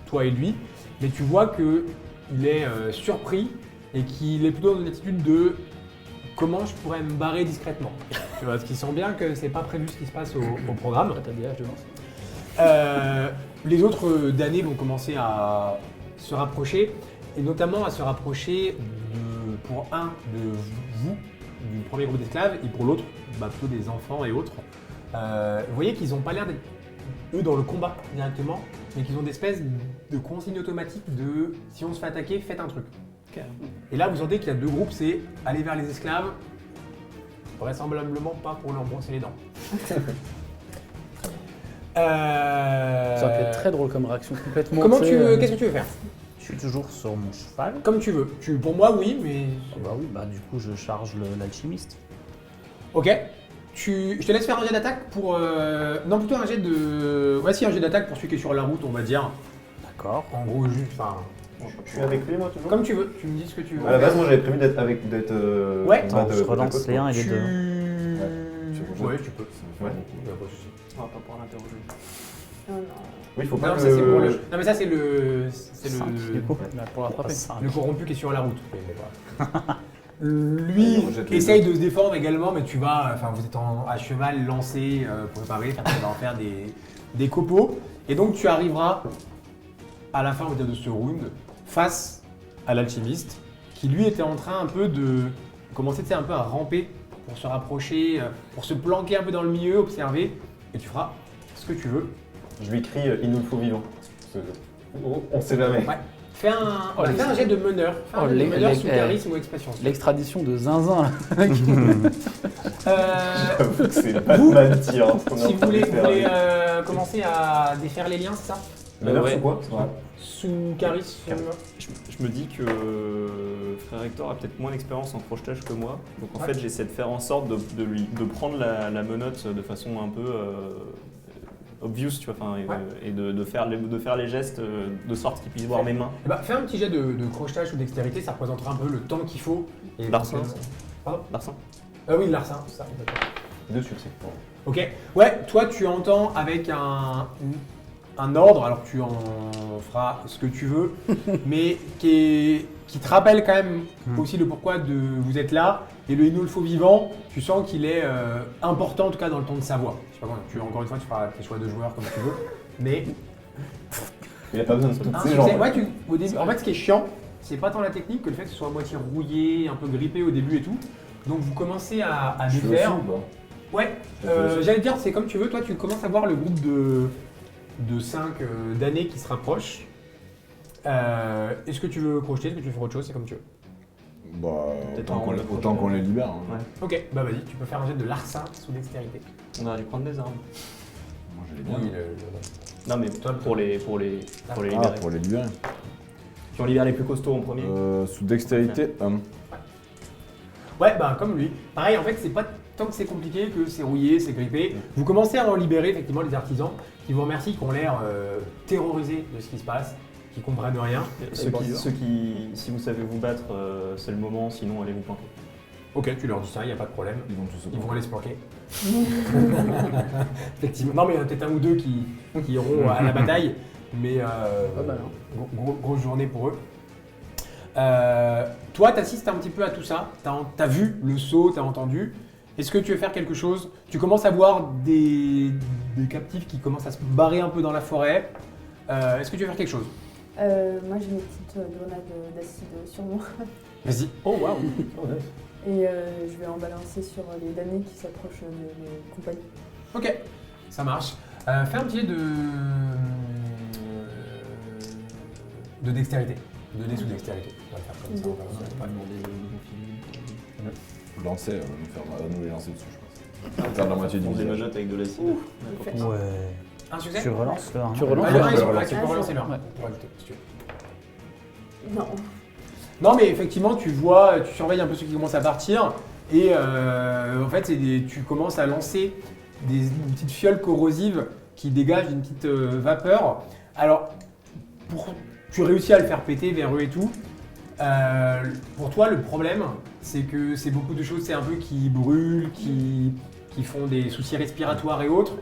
toi et lui, mais tu vois qu'il est surpris et qu'il est plutôt dans une attitude de comment je pourrais me barrer discrètement. Tu vois, ce qui sent bien que c'est pas prévu ce qui se passe au programme. T'as des haches de lance. Les autres damnés vont commencer à se rapprocher, et notamment à se rapprocher pour un de vous, du premier groupe d'esclaves, et pour l'autre, plutôt des enfants et autres. Vous voyez qu'ils n'ont pas l'air d'être, eux, dans le combat directement, mais qu'ils ont des espèces de consignes automatiques de si on se fait attaquer, faites un truc. Et là, vous sentez qu'il y a deux groupes, c'est aller vers les esclaves, vraisemblablement pas pour leur brosser les dents. Ça aurait été très drôle comme réaction complètement. Comment tu sais, tu veux, qu'est-ce que tu veux faire? Je suis toujours sur mon cheval. Comme tu veux. Pour moi, oui, mais... Bah oui, bah du coup je charge l'alchimiste. Ok. Je te laisse faire un jet d'attaque pour... Non, plutôt un jet de... Ouais, si, un jet d'attaque pour celui qui est sur la route, on va dire. D'accord. En gros, juste... Enfin, Je suis avec lui, moi, toujours. comme tu veux. Tu me dis ce que tu veux. À la base, moi, j'avais prévu d'être Ouais. en bas Bon, de- je de ta relance côte, les quoi. 1 et les 2. Ouais, tu peux. Ouais. On va pas pouvoir l'interroger. Non, non. Oui, il faut pas Non, que ça c'est pour le... le... Non, mais ça c'est le... C'est Cinq, du coup. Bah, pour l'attraper. le corrompu qui est sur la route. Lui Il rejette les essaye de se défendre également, mais tu vas... Enfin, vous êtes à cheval lancé pour préparer, tu vas en faire des copeaux. Et donc tu arriveras à la fin de ce round face à l'alchimiste, qui lui était en train un peu de commencer un peu à ramper pour se rapprocher, pour se planquer un peu dans le milieu, observer, et tu feras ce que tu veux. Je lui crie il nous le faut vivant. On sait jamais. Ouais. Fais un jet de meneur. Fais un Oh, jet de meneur les- sous charisme ou expression. L'extradition de Zinzin, là. J'avoue que c'est Batman tir. Hein, ce qu'on est en Si vous train de voulez, faire. commencer à défaire les liens, c'est ça? Meneur, Ouais. c'est quoi? Sous charisme. Je me dis que Frère Hector a peut-être moins d'expérience en crochetage que moi. Donc en Ouais. fait, j'essaie de faire en sorte de prendre la menotte de façon un peu obvious, tu vois, et de faire les gestes de sorte qu'il puisse voir mes mains. Eh ben, fais un petit jet de crochetage ou dextérité, ça représentera un peu le temps qu'il faut. Et Larcin. Pardon? Larcin. Oui, Larcin, c'est ça. D'accord. 2 succès. Ok. Ouais, toi tu entends avec un ordre, alors tu en feras ce que tu veux, mais qui te rappelle quand même aussi le pourquoi de vous êtes là. Et le Inulfo vivant, tu sens qu'il est important en tout cas dans le ton de sa voix. Je sais pas comment, encore une fois tu feras tes choix de joueurs comme tu veux, mais Il a pas besoin de toutes un ces succès. gens. Ouais, au début, en fait ce qui est chiant, c'est pas tant la technique que le fait que ce soit à moitié rouillé, un peu grippé au début et tout. Donc vous commencez à Je fais défaire. aussi ou pas? Ouais, Je fais aussi. j'allais te dire, c'est comme tu veux, toi tu commences à voir le groupe de 5 damnés qui se rapprochent. Est-ce que tu veux crocheter, est-ce que tu veux faire autre chose, c'est comme tu veux. Bah, Peut-être autant en qu'on les, rôle de autant qu'on prochaine. les libère. Hein. Ouais. Ok, bah vas-y, tu peux faire un jet de larcin sous dextérité. On aurait dû prendre des armes. Moi, je les bien. Non mais Toi, pour les libérer. Ah, pour les libérer. Puis on libère les plus costauds en premier. Sous dextérité, homme. Ouais, bah comme lui. Pareil, en fait, c'est pas tant que c'est compliqué que c'est rouillé, c'est grippé. Vous commencez à en libérer effectivement les artisans qui vous remercient, qui ont l'air terrorisés de ce qui se passe, qui comprennent rien. Ceux qui, si vous savez vous battre, c'est le moment, sinon allez vous planquer. Ok, tu leur dis ça, il n'y a pas de problème. Ils vont tous se Ils vont prendre. aller se planquer. Effectivement. Non, mais il y en a peut-être un ou deux qui iront à la bataille. Mais grosse journée pour eux. Toi, tu assistes un petit peu à tout ça. Tu as vu le saut, tu as entendu. Est-ce que tu veux faire quelque chose? Tu commences à voir des captifs qui commencent à se barrer un peu dans la forêt. Est-ce que tu veux faire quelque chose? Moi j'ai mes petites grenades d'acide sur moi Vas-y. Oh, waouh. et je vais en balancer sur les damnés qui s'approchent de mes compagnons. Ok, ça marche. Fais un petit jet de dextérité. De dés sous dextérité. On va le faire comme ça. On va Lancer, nous les lancer dessus, je pense. Faire de la moitié du On visage. démajote avec de l'acide. Fait. Ouais. Un succès? Tu relances le 1. Tu relances Ah, le le un. un, tu peux Ah, relancer le un. ouais. Pour ajouter, si tu veux. Non. Non, mais effectivement, tu vois, tu surveilles un peu ceux qui commencent à partir. Et en fait, tu commences à lancer une petite fiole corrosive qui dégage une petite vapeur. Alors, tu réussis à le faire péter vers eux et tout. Pour toi, le problème, c'est que c'est beaucoup de choses, c'est un peu qui brûlent, qui font des soucis respiratoires et autres.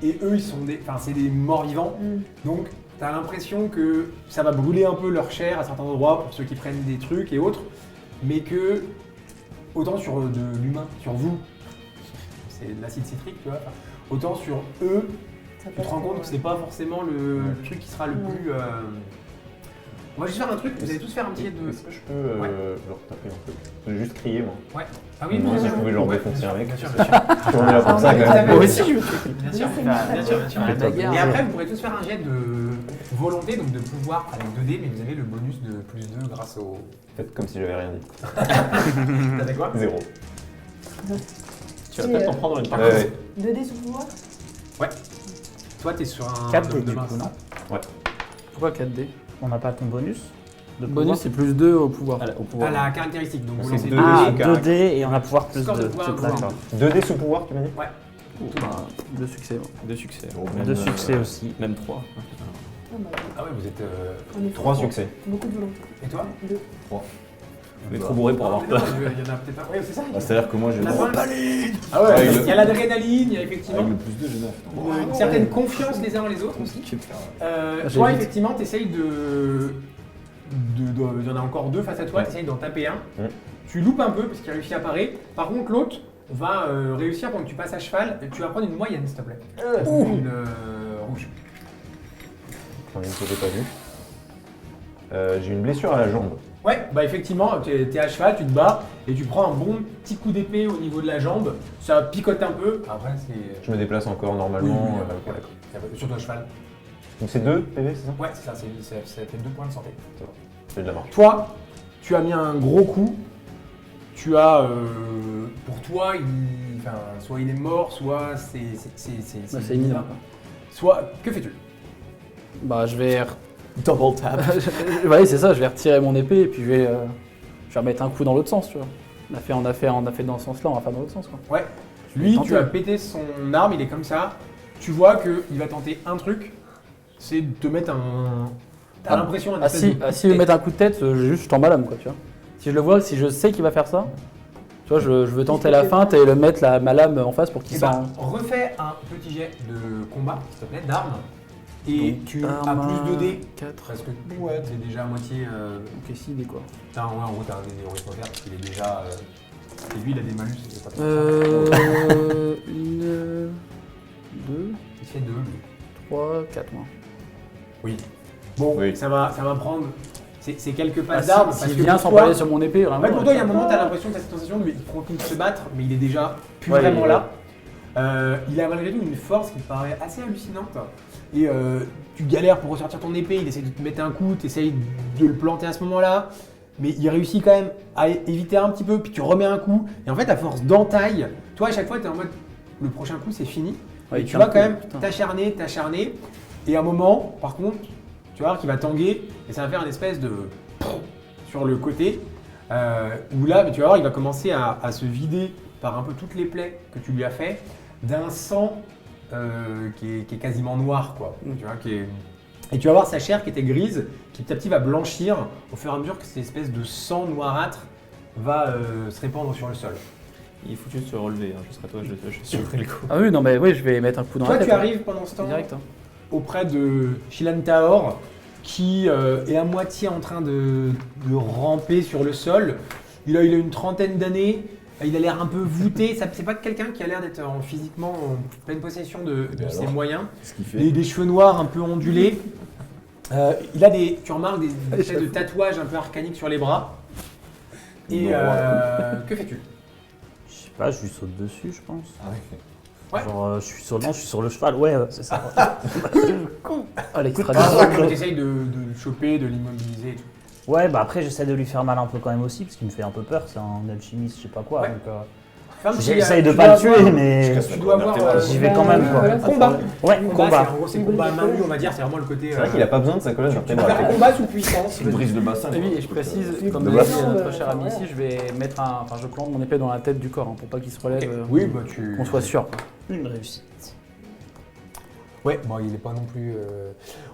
Et eux, c'est des morts vivants. Donc, tu as l'impression que ça va brûler un peu leur chair à certains endroits pour ceux qui prennent des trucs et autres. Mais que, autant sur de l'humain, sur vous, c'est de l'acide citrique, tu vois. Autant sur eux, Ça tu te rends compte que c'est pas forcément le truc qui sera le Ouais. plus. On va juste faire un truc, vous allez tous faire un petit jet de. Est-ce que je peux Ouais. leur taper un peu? Je vais juste crier, moi. Ah Moi, si je pouvais leur ouais, défoncer bien un sûr, mec. Bien sûr, bien sûr. On est là pour ça, quand même. Moi aussi, je Bien sûr, bien sûr, bien sûr. La bagarre. Et après, vous pourrez tous faire un jet de volonté, donc de pouvoir avec 2 dés, mais vous avez le bonus de plus 2 grâce au. Faites comme si j'avais rien dit. T'avais quoi? 0. Tu vas peut-être en prendre une Ouais, partie. ouais. 2 dés sous pouvoir. Toi, t'es sur un. 4 homme dés de du main, coup, c'est non ça? Pourquoi 4D? On n'a pas ton bonus de Le bonus, pouvoir c'est plus 2 au pouvoir. Au pouvoir. À la caractéristique, donc vous C'est lancez 2 2 Ah, sous 2 caractère. dés et on a pouvoir plus Score de 2. pouvoir, D'accord. 2 dés sous pouvoir, tu m'as dit? Deux succès. Deux succès. Même, 2 succès aussi. Même 3. Ah ouais, vous êtes. On est 3 fort. succès. Beaucoup de volonté. Et toi? 2. Mais trop bourré pour avoir peur. Il y en a peut-être un. Ouais, c'est ça. Ah, c'est-à-dire que moi j'ai La le fin. palais Ah ouais, Avec il y a l'adrénaline, il y a effectivement Avec le plus 2, j'ai 9. une certaine confiance les uns les autres aussi. J'ai Toi, vite. effectivement, tu essayes il y en a encore 2 face à toi, tu essayes d'en taper un. Ouais. Tu loupes un peu parce qu'il réussit à parer. Par contre, l'autre va réussir pendant que tu passes à cheval. Tu vas prendre une moyenne, s'il te plaît. Une rouge. J'en ai une que j'ai pas vue. J'ai une blessure à la jambe. Ouais, bah effectivement, t'es à cheval, tu te bats et tu prends un bon petit coup d'épée au niveau de la jambe. Ça picote un peu. Après, c'est. Je me déplace encore normalement. Oui, ok, d'accord. Surtout à cheval. Donc c'est 2 PV, c'est ça? Ouais, c'est ça, ça fait 2 points de santé. C'est de la marche. Toi, tu as mis un gros coup. Tu as. Pour toi, soit il est mort, soit c'est. C'est imminent. Soit. Que fais-tu? Bah, je vais. Double tap. Ouais, c'est ça, je vais retirer mon épée et puis je vais remettre un coup dans l'autre sens, tu vois. On a fait dans ce sens-là, on va faire dans l'autre sens, quoi. Ouais. Je vais Lui, tenter. tu as pété son arme, il est comme ça. Tu vois qu'il va tenter un truc, c'est de te mettre un. T'as l'impression un espèce de. Si je vais mettre un coup de tête, je t'emballe l'âme, quoi, tu vois. Si je le vois, si je sais qu'il va faire ça, tu vois, je veux tenter la feinte et le mettre ma lame en face pour qu'il Eh s'en. ben, refais un petit jet de combat, s'il te plaît, d'armes. Et Donc, tu as arme, plus de dés. 4. Parce que ouais, t'es déjà à moitié. Ok, 6 dés, quoi. Ouais, en gros, t'as un dé de faire parce qu'il est déjà. Et lui, il a des malus, c'est pas trop. 1, 2, Il fait 2, lui. 3, 4 moins. Oui. Bon, Oui. ça va prendre. C'est quelques Ah, passes d'armes. S'il vient s'empaler sur mon épée, vraiment. En fait, pour toi, il y a un moment, t'as l'impression que t'as cette sensation de il continue de se battre, mais il est déjà plus Ouais, vraiment ouais. là. Il a malgré tout une force qui te paraît assez hallucinante. Et tu galères pour ressortir ton épée, il essaie de te mettre un coup, tu essayes de le planter à ce moment-là. Mais il réussit quand même à éviter un petit peu, puis tu remets un coup. Et en fait, à force d'entaille, toi, à chaque fois, tu es en mode le prochain coup, c'est fini. Ouais, et il tu tient vas le quand coup, même putain. t'acharner. Et à un moment, par contre, tu vas voir qu'il va tanguer et ça va faire une espèce de sur le côté. Où là, tu vas voir, il va commencer à se vider par un peu toutes les plaies que tu lui as fait d'un sang qui est quasiment noir, quoi. Tu vois, et tu vas voir sa chair qui était grise, qui petit à petit va blanchir au fur et à mesure que cette espèce de sang noirâtre va se répandre sur le sol. Il est foutu de se relever, hein. Je serai toi, je suivrai le coup. Ah oui, non, mais oui, je vais mettre un coup dans Toi, la tête. tu hein. arrives pendant ce temps Direct. Hein. auprès de Shilan Taor qui est à moitié en train de ramper sur le sol. Il a une trentaine d'années, il a l'air un peu voûté. C'est pas quelqu'un qui a l'air d'être physiquement en pleine possession de ses alors moyens. Qu'est-ce qu'il fait? Des cheveux noirs un peu ondulés. Il a tu remarques des espèces de tatouages un peu arcaniques sur les bras. Et que fais-tu? Je sais pas, je lui saute dessus, je pense. Ah ouais. Ouais. Genre, je suis sur le cheval, ouais, c'est ça. Ah, l'extradition. Tu essayes de le choper, de l'immobiliser et tout. Ouais, bah après, j'essaie de lui faire mal un peu quand même aussi, parce qu'il me fait un peu peur, c'est un alchimiste, je sais pas quoi. Ouais. Donc, Fais un petit, j'essaye de tu pas dois le tuer, avoir- mais Tu dois avoir. j'y vais quand même, quoi. Combat. Ouais, Combat, combat. c'est en gros, c'est combat à main nue, on va dire, c'est vraiment le côté. C'est vrai qu'il a pas besoin de sa colonne Tu peux vertébrale. faire combat sous puissance. Il brise le bassin. Et oui, et je précise, comme De l'a base. dit notre cher ami ici, je vais mettre je plante mon épée dans la tête du corps hein, pour pas qu'il se relève, Oui, bah tu. qu'on soit sûr. quoi. Une réussite. Ouais, bon, il est pas non plus.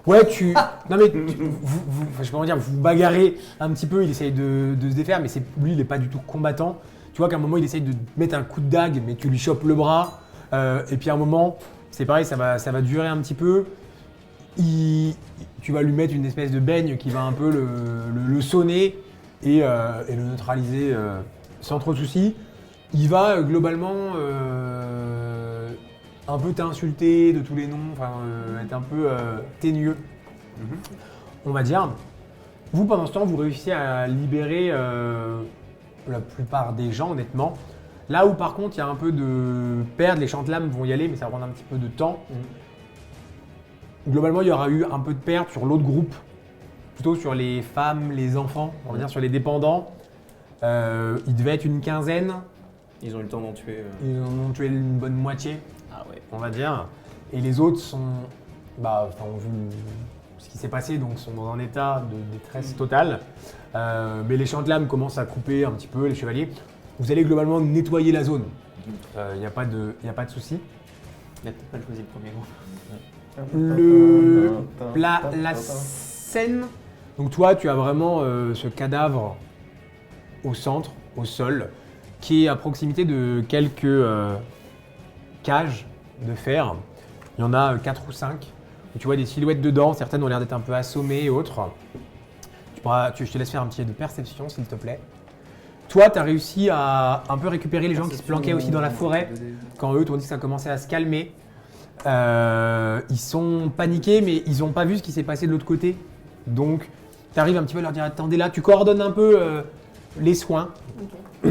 Ouais, tu. Non mais, je peux pas dire, vous bagarrez un petit peu, il essaye de se défaire, mais lui, il est pas du tout combattant. Tu vois qu'à un moment, il essaye de te mettre un coup de dague, mais tu lui chopes le bras. Et puis à un moment, c'est pareil, ça va durer un petit peu. Tu vas lui mettre une espèce de baigne qui va un peu le sonner et le neutraliser sans trop de soucis. Il va globalement un peu t'insulter de tous les noms, être un peu teigneux, on va dire. Vous, pendant ce temps, vous réussissez à libérer la plupart des gens, honnêtement. Là où, par contre, il y a un peu de perte, les chantelames vont y aller, mais ça va prendre un petit peu de temps. Globalement, il y aura eu un peu de perte sur l'autre groupe, plutôt sur les femmes, les enfants, on va dire sur les dépendants. Il devait être une quinzaine, Ils ont eu le temps d'en tuer. ils en ont tué une bonne moitié, Ah ouais. on va dire. Et les autres sont, ont vu ce qui s'est passé, donc sont dans un état de détresse totale. Mais les chantelames commencent à couper un petit peu, les chevaliers. Vous allez globalement nettoyer la zone. Il n'y a pas de souci. Il a peut-être pas choisi le premier mot. La scène, donc toi tu as vraiment ce cadavre au centre, au sol, qui est à proximité de quelques cages de fer. Il y en a 4 ou 5. Et tu vois des silhouettes dedans, certaines ont l'air d'être un peu assommées et autres. Je te laisse faire un petit jet de perception s'il te plaît. Toi, tu as réussi à un peu récupérer les gens qui se planquaient aussi dans la forêt. Quand eux t'ont dit que ça commençait à se calmer. Ils sont paniqués, mais ils n'ont pas vu ce qui s'est passé de l'autre côté. Donc, Tu arrives un petit peu à leur dire attendez là, tu coordonnes un peu les soins. Ok.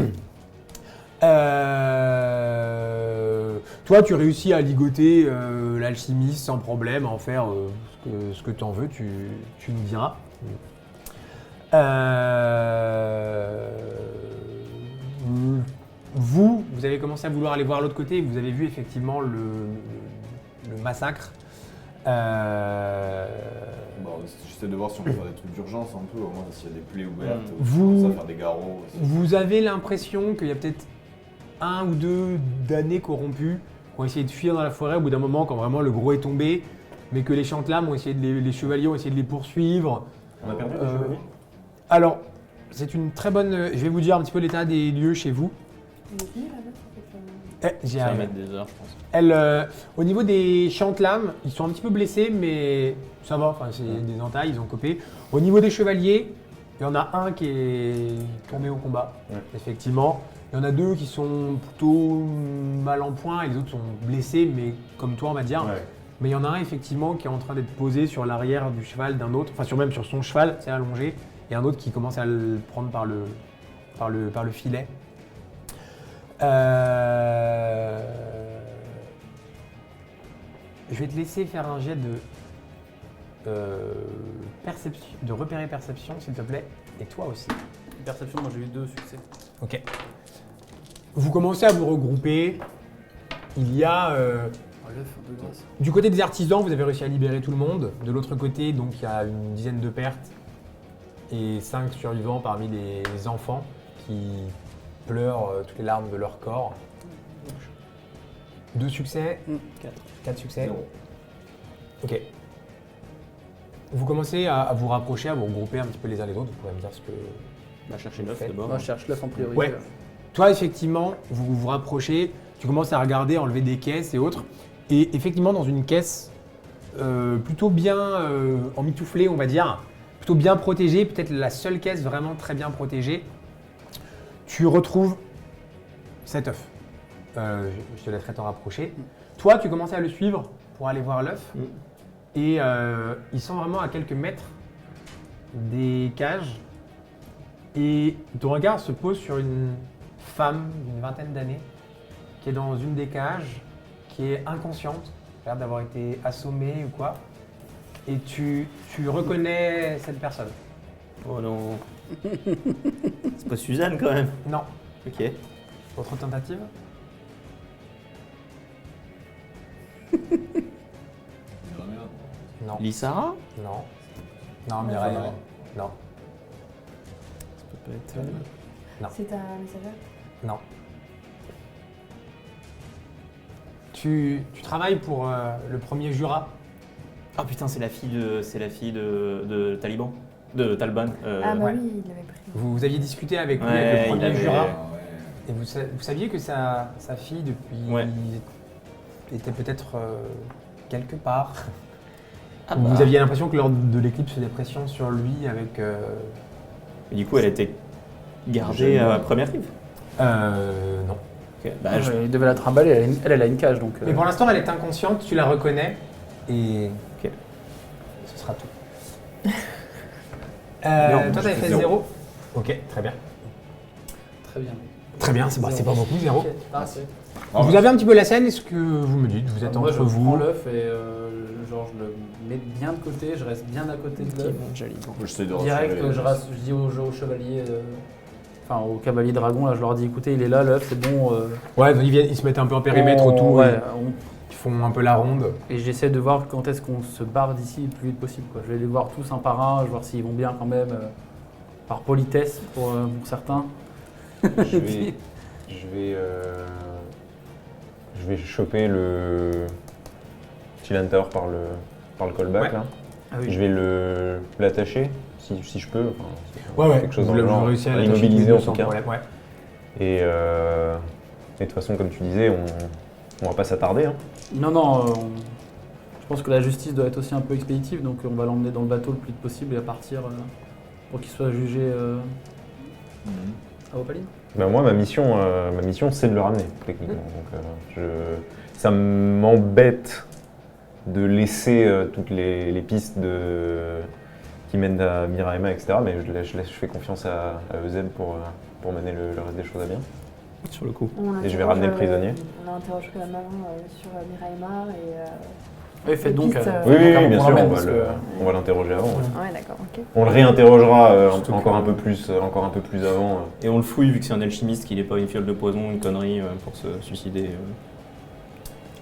Toi, tu réussis à ligoter l'alchimiste sans problème, à en faire ce que tu en veux, tu nous diras. Vous avez commencé à vouloir aller voir l'autre côté et vous avez vu effectivement le massacre. Bon, j'essaie de voir si on peut faire des trucs d'urgence un peu, au moins s'il y a des plaies ouvertes, Vous- commencer à faire des garrots. Aussi. Vous avez l'impression qu'il y a peut-être 1 ou 2 damnés corrompus qui ont essayé de fuir dans la forêt au bout d'un moment quand vraiment le gros est tombé, mais que les chantelames ont essayé les chevaliers ont essayé de les poursuivre. On a perdu les Euh, chevaliers. Alors, c'est une très bonne... Je vais vous dire un petit peu l'état des lieux chez vous. On est venu, là, en fait, J'y Ça va arrive. mettre des heures, je pense. Au niveau des chantelames, ils sont un petit peu blessés, mais ça va, enfin, c'est des entailles, ils ont copé. Au niveau des chevaliers, il y en a un qui est tombé au combat, Ouais. effectivement. Il y en a 2 qui sont plutôt mal en point et les autres sont blessés, mais comme toi, on va dire. Ouais. Mais il y en a un, effectivement, qui est en train d'être posé sur l'arrière du cheval d'un autre, enfin, même sur son cheval, c'est allongé, et un autre qui commence à le prendre par le filet. Je vais te laisser faire un jet de repérer perception, s'il te plaît, et toi aussi. Perception, moi j'ai eu 2 succès. Ok. Vous commencez à vous regrouper. Il y a L'œuf, un peu grâce. du côté des artisans, vous avez réussi à libérer tout le monde. De l'autre côté, donc il y a une dizaine de pertes et 5 survivants parmi les enfants qui pleurent toutes les larmes de leur corps. 2 succès, 4 succès. Zéro. Ok. Vous commencez à vous rapprocher, à vous regrouper un petit peu les uns les autres. Vous pourrez me dire ce que... Va chercher l'œuf Fait. d'abord. Moi je cherche l'œuf en priorité. Ouais. là. Toi, effectivement, vous vous rapprochez, tu commences à regarder, enlever des caisses et autres. Et effectivement, dans une caisse plutôt bien emmitouflée, on va dire, plutôt bien protégée, peut-être la seule caisse vraiment très bien protégée, tu retrouves cet œuf. Je te laisserai t'en rapprocher. Toi, tu commences à le suivre pour aller voir l'œuf. Mm. Et ils sont vraiment à quelques mètres des cages. Et ton regard se pose sur une femme d'une vingtaine d'années qui est dans une des cages, qui est inconsciente, a l'air d'avoir été assommée ou quoi. Et tu reconnais cette personne. Oh non. C'est pas Suzanne quand même. Non. Ok. Autre tentative? Non. Lissara. Non. Non, Mireille. Non. Ça peut pas être. Non. C'est ta messagère? Non. Tu travailles pour le premier Jura. Ah putain, c'est la fille de Taliban. De Talban. Ah bah ouais. oui, il l'avait pris. Vous aviez discuté avec lui, Ouais, avec le il premier avait- Jura. Ah, ouais. Et vous saviez que sa fille, depuis, Ouais. était peut-être quelque part. Ah Vous bah. aviez l'impression que lors de l'éclipse, il faisait pression sur lui avec... Et du coup, elle a été gardée à Première Rive. non. Ok. Bah, je- Il devait la trimballer, elle a une cage donc. Mais pour l'instant, elle est inconsciente, tu la reconnais, et Ok. ce sera tout. Non, toi, t'avais je fait fais 0. Ok, très bien. Très bien. Très bien, c'est pas beaucoup, 0. Ok, parfait. Vous avez un petit peu la scène, est-ce que vous me dites? Vous êtes Moi, entre je prends vous. l'œuf et genre je le mets bien de côté, je reste bien à côté de l'œuf. Moi, j'essaie de Direct, rassurer. je dis aux chevaliers, enfin aux cavaliers dragons, là, je leur dis écoutez, il est là, l'œuf, c'est bon. Ouais, ils se mettent un peu en périmètre autour, Ouais, ils font un peu la ronde. et j'essaie de voir quand est-ce qu'on se barre d'ici le plus vite possible. Quoi. Je vais les voir tous un par un, je vais voir s'ils vont bien quand même, par politesse pour certains. Je vais choper le Chilanter par le callback Ouais. là. Ah oui. Je vais l'attacher si je peux. Enfin, Ouais, quelque chose dans vous le genre. réussissez à À l'attacher l'immobiliser tous les deux en tout sans cas. problème, ouais. Et de toute façon, comme tu disais, on va pas s'attarder. Hein. Non, je pense que la justice doit être aussi un peu expéditive, donc on va l'emmener dans le bateau le plus vite possible et à partir pour qu'il soit jugé à Opaline. Ben moi, ma mission, c'est de le ramener, techniquement. Donc, ça m'embête de laisser toutes les pistes qui mène à Miraema, etc. Mais je fais confiance à Euseb pour mener le reste des choses à bien. Sur le coup. Et je vais ramener le prisonnier. On interroge la maman sur Miraema et. Oui, faites donc. Pete, Oui, bien sûr, l'emmène, on parce que- va l'interroger avant. ouais. Ouais, d'accord, ok. On le réinterrogera Surtout encore que- un peu plus avant. Et on le fouille vu que c'est un alchimiste, qu'il n'est pas une fiole de poison, une connerie pour se suicider.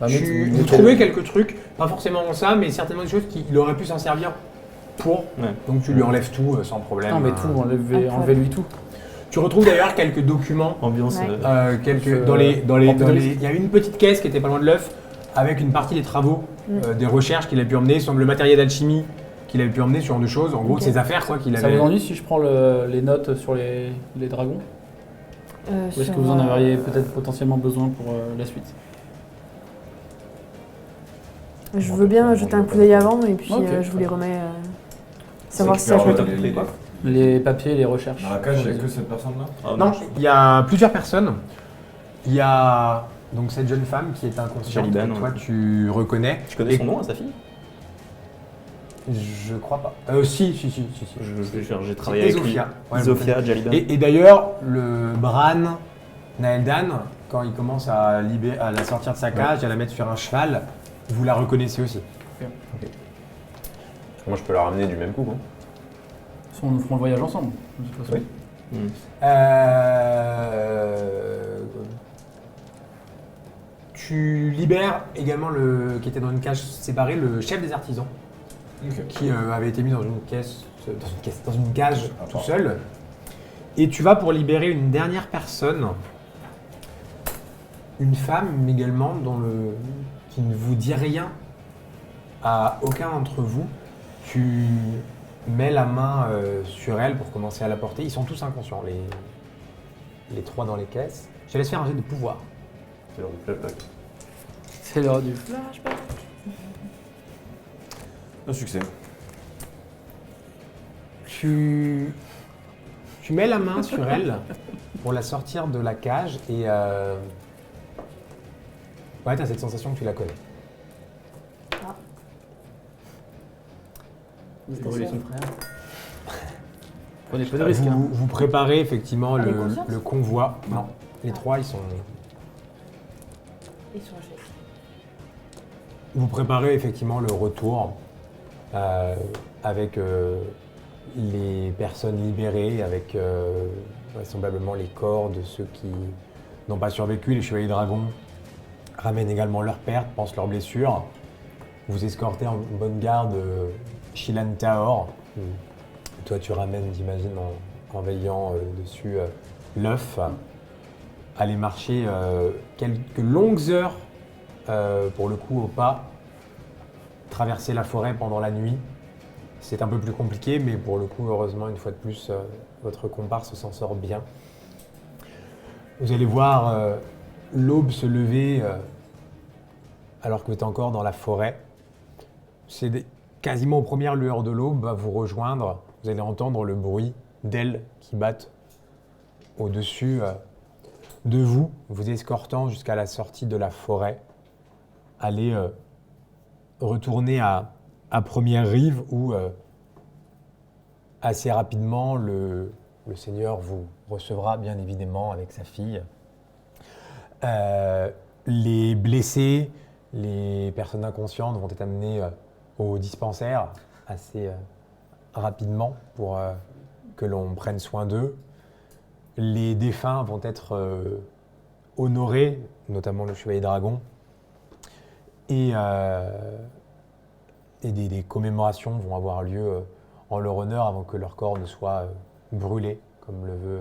Vous trouvez quelques trucs, pas forcément ça, mais certainement des choses qu'il aurait pu s'en servir pour. Ouais. Donc tu lui enlèves tout sans problème. Non, mais tout, enlevez-lui tout. Tu retrouves d'ailleurs quelques documents. Ambiance. Ouais. Il y a une petite caisse qui était pas loin de l'œuf avec une partie des travaux, des recherches qu'il a pu emmener, le matériel d'alchimie qu'il avait pu emmener, ce genre de choses. En gros, Ok. ses affaires quoi qu'il Ça avait. vous ennuie si je prends les notes sur les dragons? Ou est-ce que vous en auriez peut-être potentiellement besoin pour la suite? Je veux bien jeter un coup d'œil avant et puis Ok. je vous les remets. Savoir si ça récupère peut. Les papiers, les recherches. Dans la cage, il n'y a que cette personne-là. Ah, Non, il y a plusieurs personnes. Il y a donc cette jeune femme qui est inconsciente, Jaliban, que toi ouais. tu reconnais. Tu connais son nom à sa fille? Je crois pas. Si. J'ai travaillé avec lui. Isofia. Ouais, Isofia, Jaliban. Et d'ailleurs, le Bran Naeldan, quand il commence à la sortir de sa cage, à la mettre sur un cheval, vous la reconnaissez aussi. Moi, je peux la ramener du même coup. Hein. Nous ferons le voyage ensemble, de toute façon. Oui. Tu libères également qui était dans une cage séparée, le chef des artisans, qui avait été mis dans une cage tout seul. Et tu vas pour libérer une dernière personne, une femme également, qui ne vous dit rien à aucun d'entre vous. Tu mets la main sur elle pour commencer à la porter. Ils sont tous inconscients, les trois dans les caisses. Je te laisse faire un jet de pouvoir. C'est l'heure du flashback. C'est l'heure du. Un succès. Tu mets la main sur elle pour la sortir de la cage et ouais, t'as cette sensation que tu la connais. Brûler son frère. Prenez peu de risques. hein. Vous préparez effectivement Elle est consciente le convoi. Non, les trois ils sont. Ils sont hachés. Vous préparez effectivement le retour avec les personnes libérées, avec vraisemblablement les corps de ceux qui n'ont pas survécu. Les chevaliers dragons ramènent également leurs pertes, pensent leurs blessures. Vous escortez en bonne garde Shilan Taor. Toi, tu ramènes, j'imagine, en veillant dessus l'œuf. Aller marcher quelques longues heures, pour le coup, au pas. Traverser la forêt pendant la nuit. C'est un peu plus compliqué, mais pour le coup, heureusement, une fois de plus, votre comparse s'en sort bien. Vous allez voir l'aube se lever alors que vous êtes encore dans la forêt. C'est quasiment aux premières lueurs de l'aube va vous rejoindre. Vous allez entendre le bruit d'ailes qui battent au-dessus de vous, vous escortant jusqu'à la sortie de la forêt. Allez retourner à Première Rive où assez rapidement le Seigneur vous recevra bien évidemment avec sa fille. Les blessés, les personnes inconscientes vont être amenées au dispensaire assez rapidement pour que l'on prenne soin d'eux. Les défunts vont être honorés, notamment le chevalier dragon. Et des commémorations vont avoir lieu en leur honneur avant que leur corps ne soit brûlé, comme le veut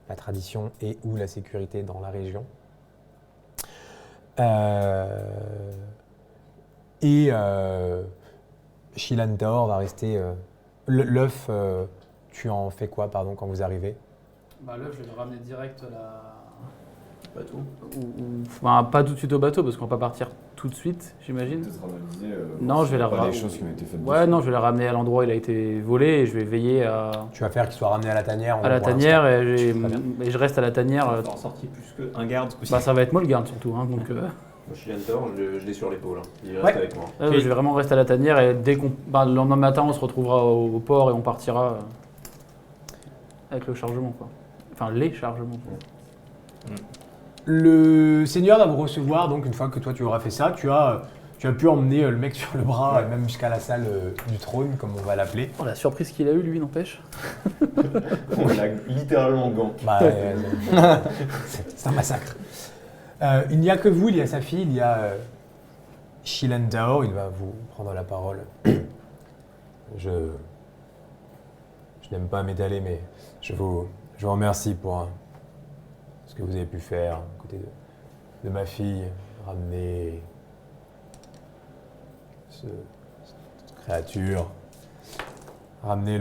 la tradition et ou la sécurité dans la région. Shilan Taor va rester... L'œuf, tu en fais quoi, pardon, quand vous arrivez? Bah là, je vais le ramener direct à la. Bateau. Enfin, pas tout de suite au bateau, parce qu'on va pas partir tout de suite, j'imagine. Peut-être analyser. Non, je vais la pas ra- des choses qui ont été faites. Ouais, dessus. non, je vais la ramener à l'endroit où il a été volé et je vais veiller Tu vas faire qu'il soit ramené à la tanière. à la tanière et Très bien. je reste à la tanière. On va en sortir plus qu'un garde. ce coup-ci. Bah, ça va être moi le garde surtout. Hein, donc, Shilantor, je l'ai sur l'épaule. Hein. Il reste Ouais. avec moi. Je vais vraiment rester à la tanière et dès qu'on, le lendemain matin, on se retrouvera au port et on partira avec le chargement, quoi. Enfin, les chargements. Quoi. Le seigneur va vous recevoir, donc une fois que toi tu auras fait ça, tu as pu emmener le mec sur le bras, même jusqu'à la salle du trône, comme on va l'appeler. Oh, la surprise qu'il a eue, lui, n'empêche. On l'a littéralement gant. Bah, c'est un massacre. Il n'y a que vous, il y a sa fille, il y a Shilantor, il va vous prendre la parole. Je n'aime pas m'étaler, mais je vous remercie pour ce que vous avez pu faire à côté de ma fille, ramener cette créature, ramener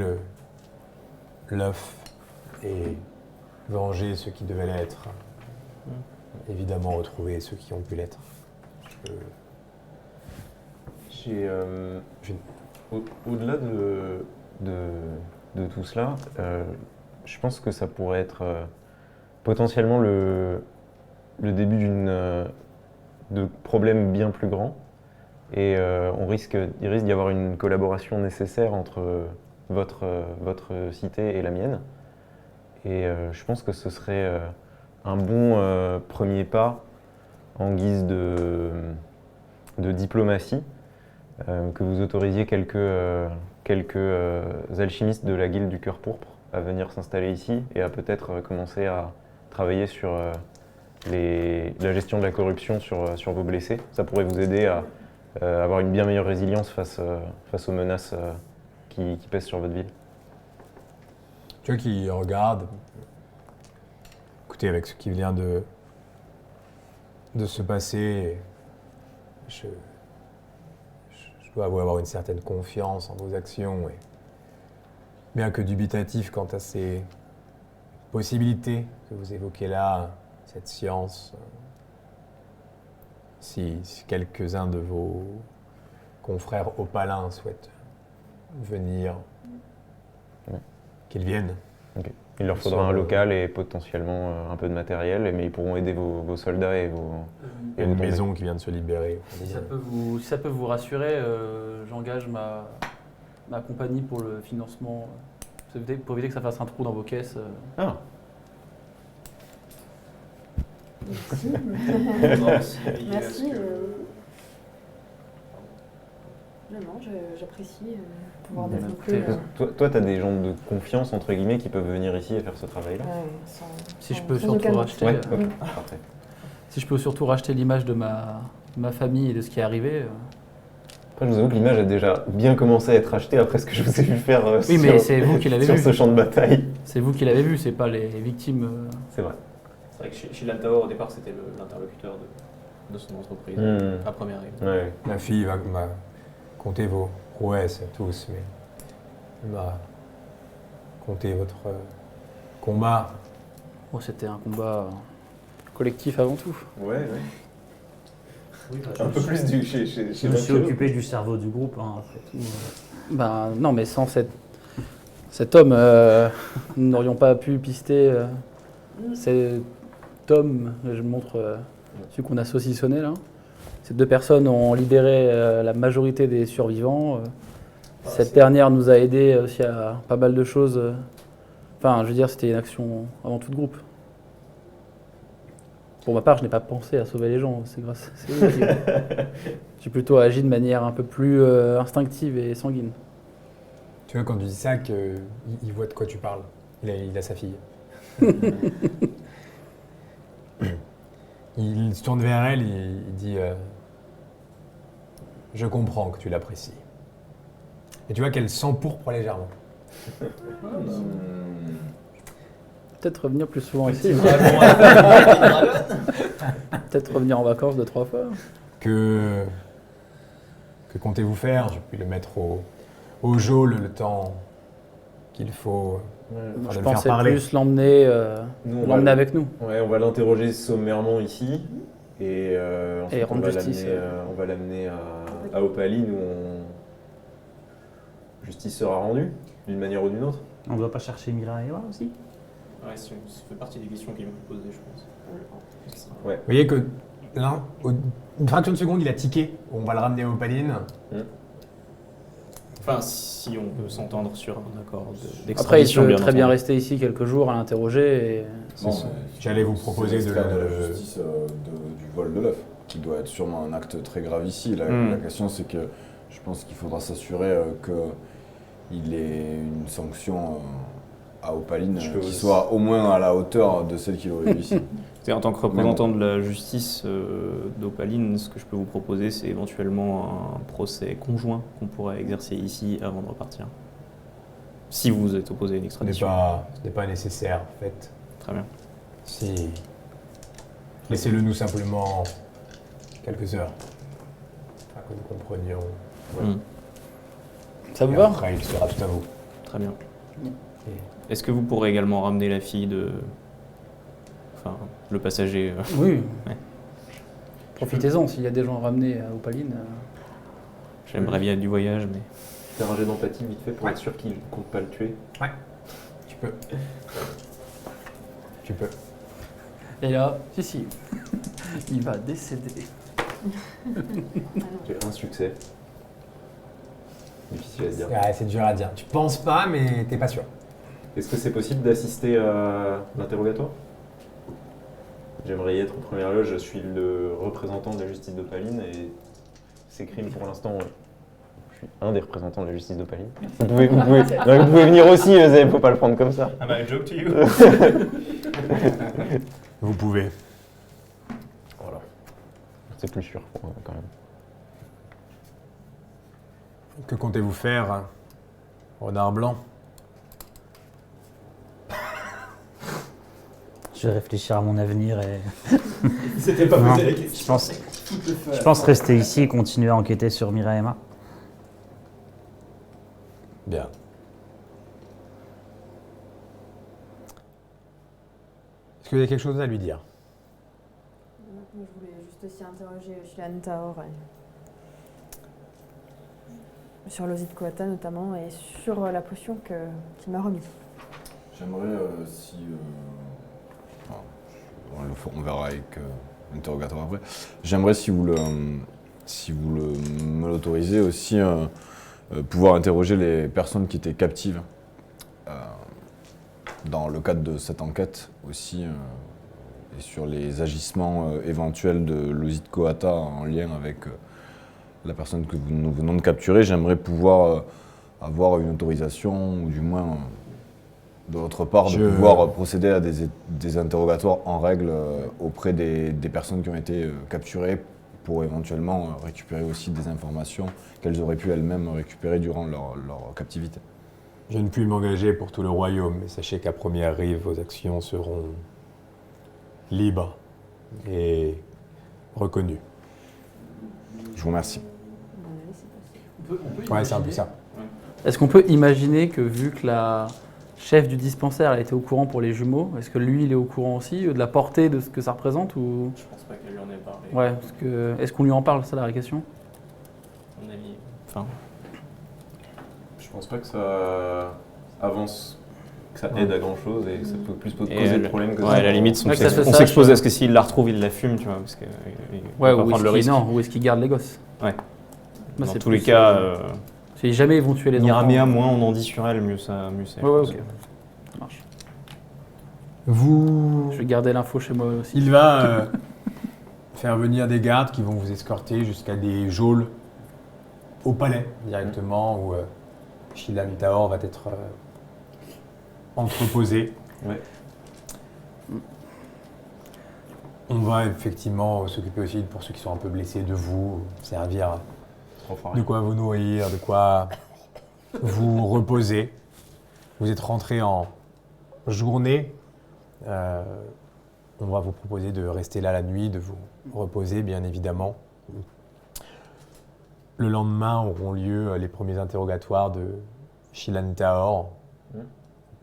l'œuf et venger ceux qui devaient l'être. Évidemment retrouver ceux qui ont pu l'être. Au-delà de tout cela, je pense que ça pourrait être potentiellement le début de problèmes bien plus grands. Et il risque d'y avoir une collaboration nécessaire entre votre cité et la mienne. Et je pense que ce serait un bon premier pas en guise de diplomatie, que vous autorisiez quelques alchimistes de la guilde du cœur pourpre à venir s'installer ici et à peut-être commencer à travailler sur la gestion de la corruption sur vos blessés. Ça pourrait vous aider à avoir une bien meilleure résilience face aux menaces qui pèsent sur votre ville. Tu vois qui regarde. Écoutez, avec ce qui vient de se passer, je dois avouer avoir une certaine confiance en vos actions, et bien que dubitatif quant à ces possibilités que vous évoquez là, cette science, si quelques-uns de vos confrères opalins souhaitent venir, qu'ils viennent. Okay. Il leur faudra un local et potentiellement un peu de matériel, mais ils pourront aider vos soldats et une maison qui vient de se libérer. Si ça peut vous rassurer, j'engage ma compagnie pour le financement, pour éviter que ça fasse un trou dans vos caisses. Ah. Merci. Non, j'apprécie pouvoir développer. Toi, tu as des gens de confiance, entre guillemets, qui peuvent venir ici et faire ce travail-là. Si je peux surtout racheter, parfait. Si je peux surtout racheter l'image de ma famille et de ce qui est arrivé. Après, je vous avoue que l'image a déjà bien commencé à être rachetée après ce que je vous ai vu faire oui, mais c'est vous qui l'avez vu. sur ce champ de bataille. C'est vous qui l'avez vu, c'est pas les victimes. C'est vrai. C'est vrai que Shilantor, au départ, c'était l'interlocuteur de son entreprise à première arrivée. Ouais. Ma fille va compter vos prouesses à tous, mais elle va compter votre combat. Oh, c'était un combat collectif avant tout. Ouais. Un peu plus chez Je me suis occupé du cerveau du groupe, hein, après tout. Ben non, mais sans cet homme, nous n'aurions pas pu pister cet homme. Je montre celui qu'on a saucissonné là. Ces deux personnes ont libéré la majorité des survivants. Cette dernière nous a aidés aussi à pas mal de choses. Enfin, je veux dire, c'était une action avant tout de groupe. Pour ma part, je n'ai pas pensé à sauver les gens. C'est grâce. J'ai plutôt agi de manière un peu plus instinctive et sanguine. Tu vois, quand tu dis ça, il voit de quoi tu parles. Il a sa fille. Il se tourne vers elle et il dit je comprends que tu l'apprécies. Et tu vois qu'elle s'empourpre légèrement. Peut-être revenir plus souvent ici. Peut-être revenir en vacances 2-3 fois. Que comptez-vous faire? Je puis le mettre au geôle le temps qu'il faut. Moi, je pensais plus l'emmener avec nous. Ouais, on va l'interroger sommairement ici et ensuite rendre justice. On va l'amener à Opaline où justice sera rendue d'une manière ou d'une autre. On ne doit pas chercher Mira et Ewa aussi? Ouais, ça fait partie des questions qu'ils vont vous poser, je pense. Vous voyez que là, une fraction de seconde, il a tiqué. On va le ramener aux palines. Enfin, si on peut s'entendre sur un accord Après, il d'extradition, peut bien très bien entendu. rester ici quelques jours à l'interroger. Et... C'est ça. J'allais vous proposer C'est de l'extrait de la le... justice du vol de l'œuf, qui doit être sûrement un acte très grave ici. La question, c'est que je pense qu'il faudra s'assurer qu'il ait une sanction à Opaline qui soit au moins à la hauteur de celle qu'il aurait eu ici. En tant que représentant de la justice d'Opaline, ce que je peux vous proposer, c'est éventuellement un procès conjoint qu'on pourrait exercer ici avant de repartir. Si vous êtes opposé à une Ce extradition. n'est pas nécessaire, en fait. Très bien. Si... Laissez-le nous simplement quelques heures. Afin que nous comprenions. Ça vous Et va? après, il sera tout à vous. Très bien. Est-ce que vous pourrez également ramener la fille de... Enfin, le passager... Oui. Ouais. Profitez-en, s'il y a des gens ramenés à Opaline. J'aimerais bien du voyage, mais... Faire un jet d'empathie vite fait pour être sûr qu'il ne compte pas le tuer. Tu peux. Tu peux. Et là, si, il va décéder. J'ai un succès. Difficile à dire. Ouais, c'est dur à dire. Tu penses pas, mais t'es pas sûr. Est-ce que c'est possible d'assister à l'interrogatoire? J'aimerais y être en première loge, je suis le représentant de la justice d'Opaline et ces crimes pour l'instant, je suis un des représentants de la justice d'Opaline. Vous pouvez venir aussi, il ne faut pas le prendre comme ça. Ah bah, joke to you. Vous pouvez. Voilà. C'est plus sûr quand même. Que comptez-vous faire, renard blanc? Je vais réfléchir à mon avenir et C'était pas Non, posé la question. je pense rester ici et continuer à enquêter sur Mira et Emma. Bien. Est-ce que vous avez quelque chose à lui dire? Moi, je voulais juste aussi interroger Shilan Taor sur l'Ozit Koata notamment et sur la potion qu'il m'a remise. J'aimerais si... on verra avec l'interrogatoire après. J'aimerais si vous me l'autorisez aussi pouvoir interroger les personnes qui étaient captives dans le cadre de cette enquête aussi et sur les agissements éventuels de l'Ozit Koata en lien avec la personne que nous venons de capturer. J'aimerais pouvoir avoir une autorisation ou du moins de votre part de pouvoir procéder à des interrogatoires en règle auprès des personnes qui ont été capturées pour éventuellement récupérer aussi des informations qu'elles auraient pu elles-mêmes récupérer durant leur captivité. Je ne puis m'engager pour tout le royaume, mais sachez qu'à première rive, vos actions seront libres et reconnues. Je vous remercie. Ouais, c'est un peu ça. Est-ce qu'on peut imaginer que vu que la chef du dispensaire elle était au courant pour les jumeaux, est-ce que lui il est au courant aussi de la portée de ce que ça représente ou... Je pense pas qu'elle lui en ait parlé. Ouais, parce que est-ce qu'on lui en parle, c'est la vraie question? À mon avis. Enfin, Je pense pas que ça avance, que ça aide à grand chose et que ça peut plus causer de problème que ouais, ça. à la limite, on Ouais, que ça se on sache, s'expose à ce que s'il la retrouve, il la fume, tu vois, parce que il Ouais, peut pas ou prendre le risque. ou est-ce qu'il garde les gosses? Ouais. Moi, Dans c'est tous les plus, cas, si jamais ils vont tuer les enfants. Miramea, moins on en dit sur elle, mieux c'est. Ouais, ouais, ok. Ça marche. Vous... Je vais garder l'info chez moi aussi. Il va faire venir des gardes qui vont vous escorter jusqu'à des geôles au palais directement où Shilan Taor va être entreposé. Ouais. On va effectivement s'occuper aussi, pour ceux qui sont un peu blessés, de vous, servir de quoi vous nourrir, de quoi vous reposer. Vous êtes rentré en journée. On va vous proposer de rester là la nuit, de vous reposer, bien évidemment. Le lendemain auront lieu les premiers interrogatoires de Shilan Taor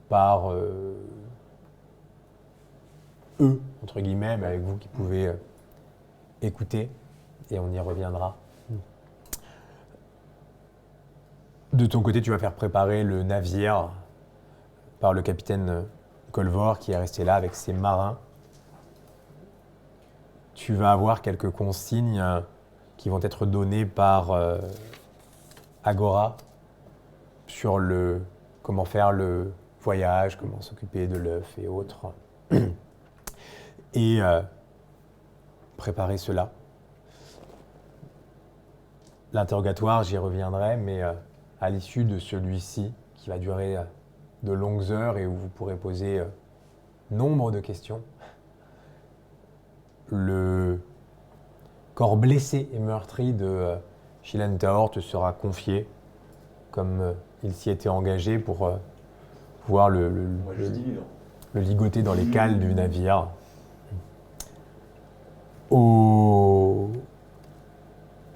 par eux, entre guillemets, mais avec vous qui pouvez écouter, et on y reviendra. De ton côté, tu vas faire préparer le navire par le capitaine Colvor qui est resté là avec ses marins. Tu vas avoir quelques consignes qui vont être données par Agora sur comment faire le voyage, comment s'occuper de l'œuf et autres. Et préparer cela. L'interrogatoire, j'y reviendrai, mais à l'issue de celui-ci, qui va durer de longues heures et où vous pourrez poser nombre de questions, le corps blessé et meurtri de Shilan Taor te sera confié, comme il s'y était engagé pour pouvoir le ligoter dans les cales du navire. Au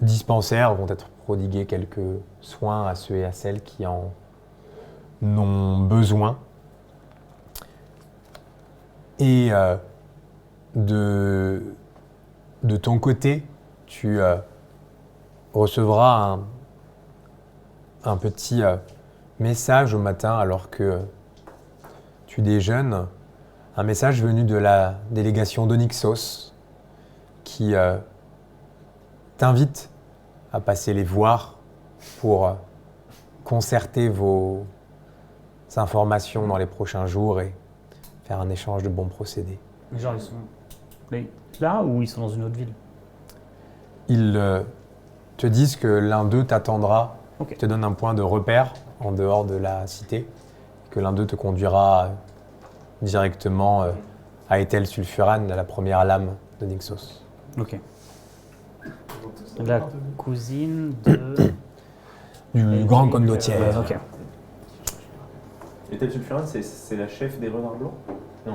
dispensaire vont être prodigués quelques soins à ceux et à celles qui en ont besoin. Et de ton côté, tu recevras un petit message au matin alors que tu déjeunes, un message venu de la délégation d'Onyxos qui t'invite à passer les voir pour concerter vos informations dans les prochains jours et faire un échange de bons procédés. Les gens, ils sont là ou ils sont dans une autre ville? Ils te disent que l'un d'eux t'attendra, Ok. te donne un point de repère en dehors de la cité, que l'un d'eux te conduira directement à Ethel Sulfuran, à la première lame de Nyxos. Ok. La cousine de... Du grand condottière. Ok. Et Ethel Sulfuran, c'est la chef des renards blancs?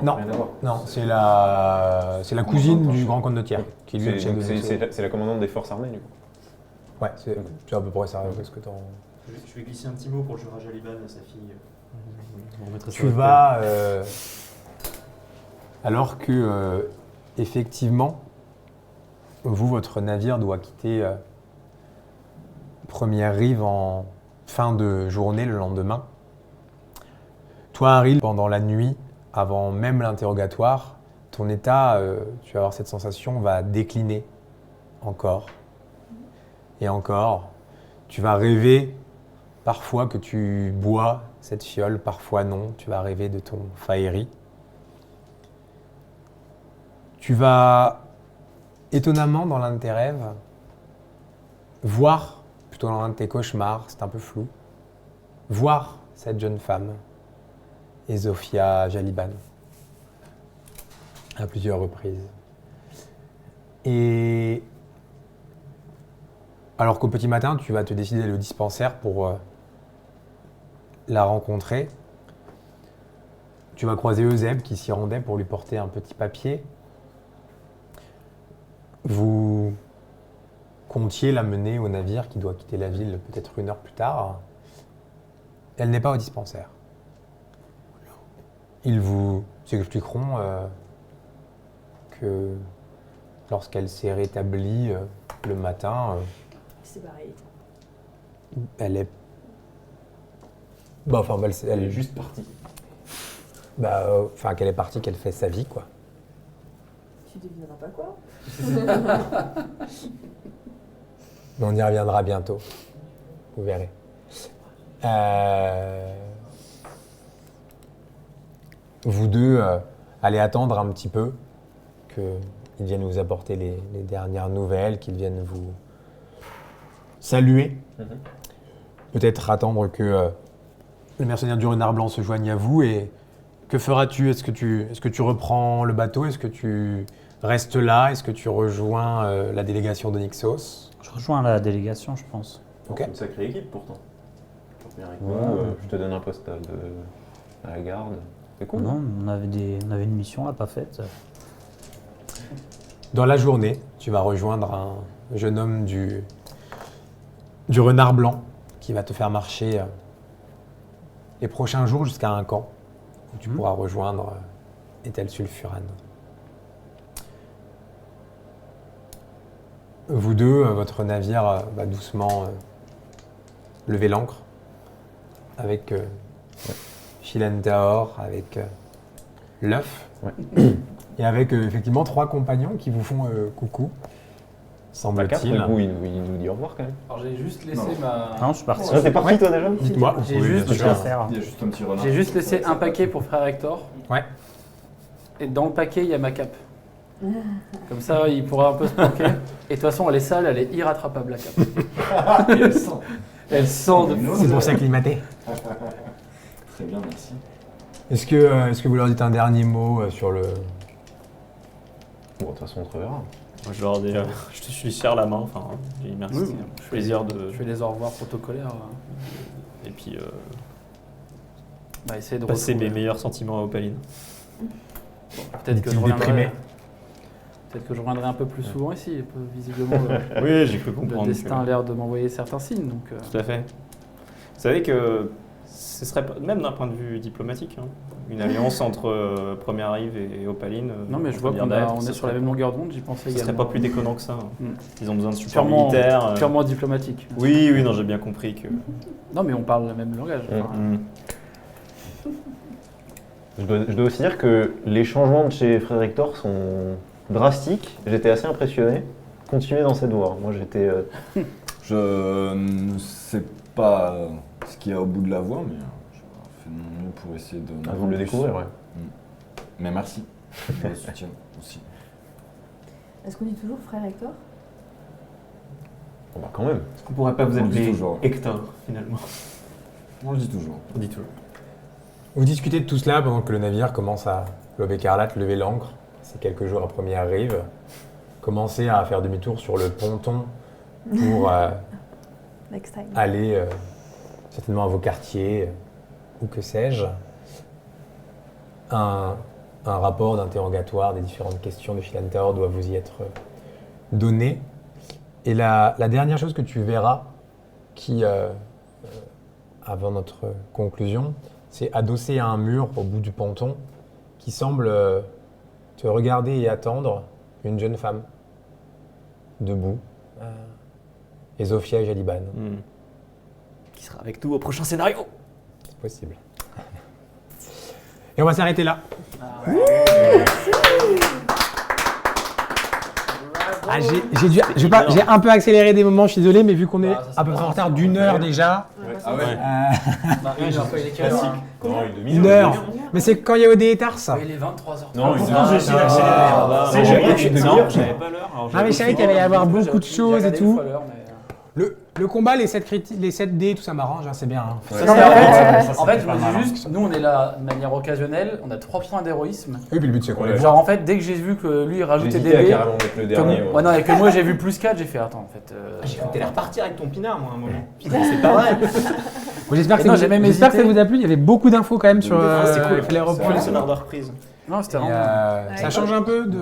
Non. Rien à voir. Non, c'est la cousine du grand condottière, qui lui est le chef de Nyxos. C'est la commandante des forces armées, du coup. Ouais, c'est à peu près ça. Qu'est-ce que t'en... Je vais glisser un petit mot pour le jura Jaliban, sa fille. On remettrait ça Tu au vas, alors que, effectivement, votre navire doit quitter Première Rive en fin de journée le lendemain. Toi, Harry, pendant la nuit, avant même l'interrogatoire, ton état, tu vas avoir cette sensation, va décliner encore et encore. Tu vas rêver parfois que tu bois cette fiole, parfois non. Tu vas rêver de ton Faeri. Tu vas, étonnamment, dans l'un de tes rêves, voir, plutôt dans l'un de tes cauchemars, c'est un peu flou, voir cette jeune femme, Ezofia Jaliban, à plusieurs reprises. Et alors qu'au petit matin, tu vas te décider d'aller au dispensaire pour la rencontrer, tu vas croiser Euseb qui s'y rendait pour lui porter un petit papier. Vous comptiez la mener au navire qui doit quitter la ville peut-être 1 heure plus tard. Elle n'est pas au dispensaire. Ils vous expliqueront que lorsqu'elle s'est rétablie le matin, C'est pareil. elle est... Bah, enfin, elle est juste partie. Bah, enfin, qu'elle est partie, qu'elle fait sa vie, quoi. Tu devineras pas quoi? Mais on y reviendra bientôt. Vous verrez. Vous deux allez attendre un petit peu qu'ils viennent vous apporter les dernières nouvelles, qu'ils viennent vous saluer. Peut-être attendre que le mercenaire du Renard Blanc se joigne à vous. Et que feras-tu? Est-ce que tu reprends le bateau? Est-ce que tu restes là? Est-ce que tu rejoins la délégation de Nyxos? Je rejoins la délégation, je pense. Ok. C'est une sacrée équipe, pourtant. Je te donne un poste à la garde. C'est cool. Non, on avait une mission là, pas faite. Dans la journée, tu vas rejoindre un jeune homme du Renard Blanc qui va te faire marcher les prochains jours jusqu'à un camp où tu pourras rejoindre Ethel Sulfuran. Vous deux, votre navire va doucement lever l'ancre avec Shilan Taor, avec l'œuf. Ouais. Et avec effectivement 3 compagnons qui vous font coucou, Bah, 4, semble-t-il. du coup, il nous dit au revoir quand même. Alors j'ai juste laissé ma. Non, je suis parti. Ah, t'es parti toi déjà? Dites-moi. J'ai Oui, juste- bien sûr. Il y a juste un petit renard. J'ai juste laissé un paquet pour frère Hector. Ouais. Et dans le paquet, il y a ma cape. Comme ça, il pourra un peu se planquer. Et de toute façon, elle est sale, elle est irrattrapable, la cape. Et elle sent. Elle sent de fou. C'est pour s'acclimater. Très bien, merci. Est-ce que vous leur dites un dernier mot sur le... Bon, de toute façon, on se reverra. Moi, je leur dis, je te suis serre la main, enfin, je dis merci, Oui, c'est un plaisir de... Je fais les au revoir protocolaires. Et puis, Bah, essayer de passer mes retrouver. meilleurs sentiments à Opaline. Peut-être que je Est-il déprimé reviendrai. Peut-être que je reviendrai un peu plus souvent ici. Visiblement, Oui, j'ai cru le comprendre. destin a l'air de m'envoyer certains signes. Donc, Tout à fait. Vous savez que ce serait pas, même d'un point de vue diplomatique, hein, une alliance entre Première Rive et Opaline. non, mais je vois qu'on est sur la même longueur d'onde. J'y pensais Ce serait également. pas plus déconnant que ça. Hein. Mm. Ils ont besoin de support Purement, militaire. purement diplomatique. Oui, oui, non, j'ai bien compris que. Non, mais on parle le même langage. Enfin, Mm. Je dois aussi dire que les changements de chez Frère Hector sont drastiques. J'étais assez impressionné. Continuez dans cette voie. Moi, j'étais. Je ne sais pas ce qu'il y a au bout de la voie, mais je fais de mon mieux pour essayer de... À vous de le découvrir, ouais. Mais merci pour le soutien aussi. Est-ce qu'on dit toujours frère Hector? Bon, bah, quand même. Est-ce qu'on pourrait pas vous On le dit appeler toujours. Hector, finalement? On le dit toujours. On dit toujours. Vous discutez de tout cela pendant que le navire commence à, l'aube écarlate, lever l'ancre. C'est quelques jours à Première Rive. Commencez à faire demi-tour sur le ponton pour Next time. aller certainement à vos quartiers, ou que sais-je. Un rapport d'interrogatoire des différentes questions de Philanthor doit vous y être donné. Et la dernière chose que tu verras, qui, avant notre conclusion, c'est adossé à un mur au bout du ponton qui semble te regarder et attendre une jeune femme debout. Et Zofia et Jaliban. Qui sera avec nous au prochain scénario? C'est possible. Et on va s'arrêter là. Ah, j'ai un peu accéléré des moments, je suis désolé, mais vu qu'on est Bah, ça, c'est à peu pas près en grave, retard c'est d'une bon. heure déjà, Ah ouais. bah, il est quelle heure, hein Non, une heure. Mais c'est quand il y a OD et Tars. Il est 23h30. Non, une Non, heure. j'ai essayé d'accélérer. C'est génial. Non, j'avais pas l'heure. alors Ah, mais je savais qu'il allait y avoir beaucoup de choses et tout. Mais... Le combat, les 7 dés, tout ça m'arrange, hein, c'est bien. Hein. Ouais. Non, mais en fait, je pas me mal, dis juste, nous on est là de manière occasionnelle, on a 3 points d'héroïsme. Et puis le but, c'est qu'on les voit. Genre en fait, dès que j'ai vu que lui il rajoutait des J'hésitais à dés, carrément mettre le dernier. que, ouais, non, et que moi j'ai vu plus 4, j'ai fait attends en fait. J'ai cru que t'allais repartir avec ton pinard, moi, à un moment. Putain, c'est pas vrai. Bon, j'espère que, Et non, ça j'ai vous- même j'espère que ça hésité. vous a plu, il y avait beaucoup d'infos quand même sur C'est cool. il fallait reprendre. Pour le scénar de reprise. Non, c'était Et, vraiment. ça change un peu de...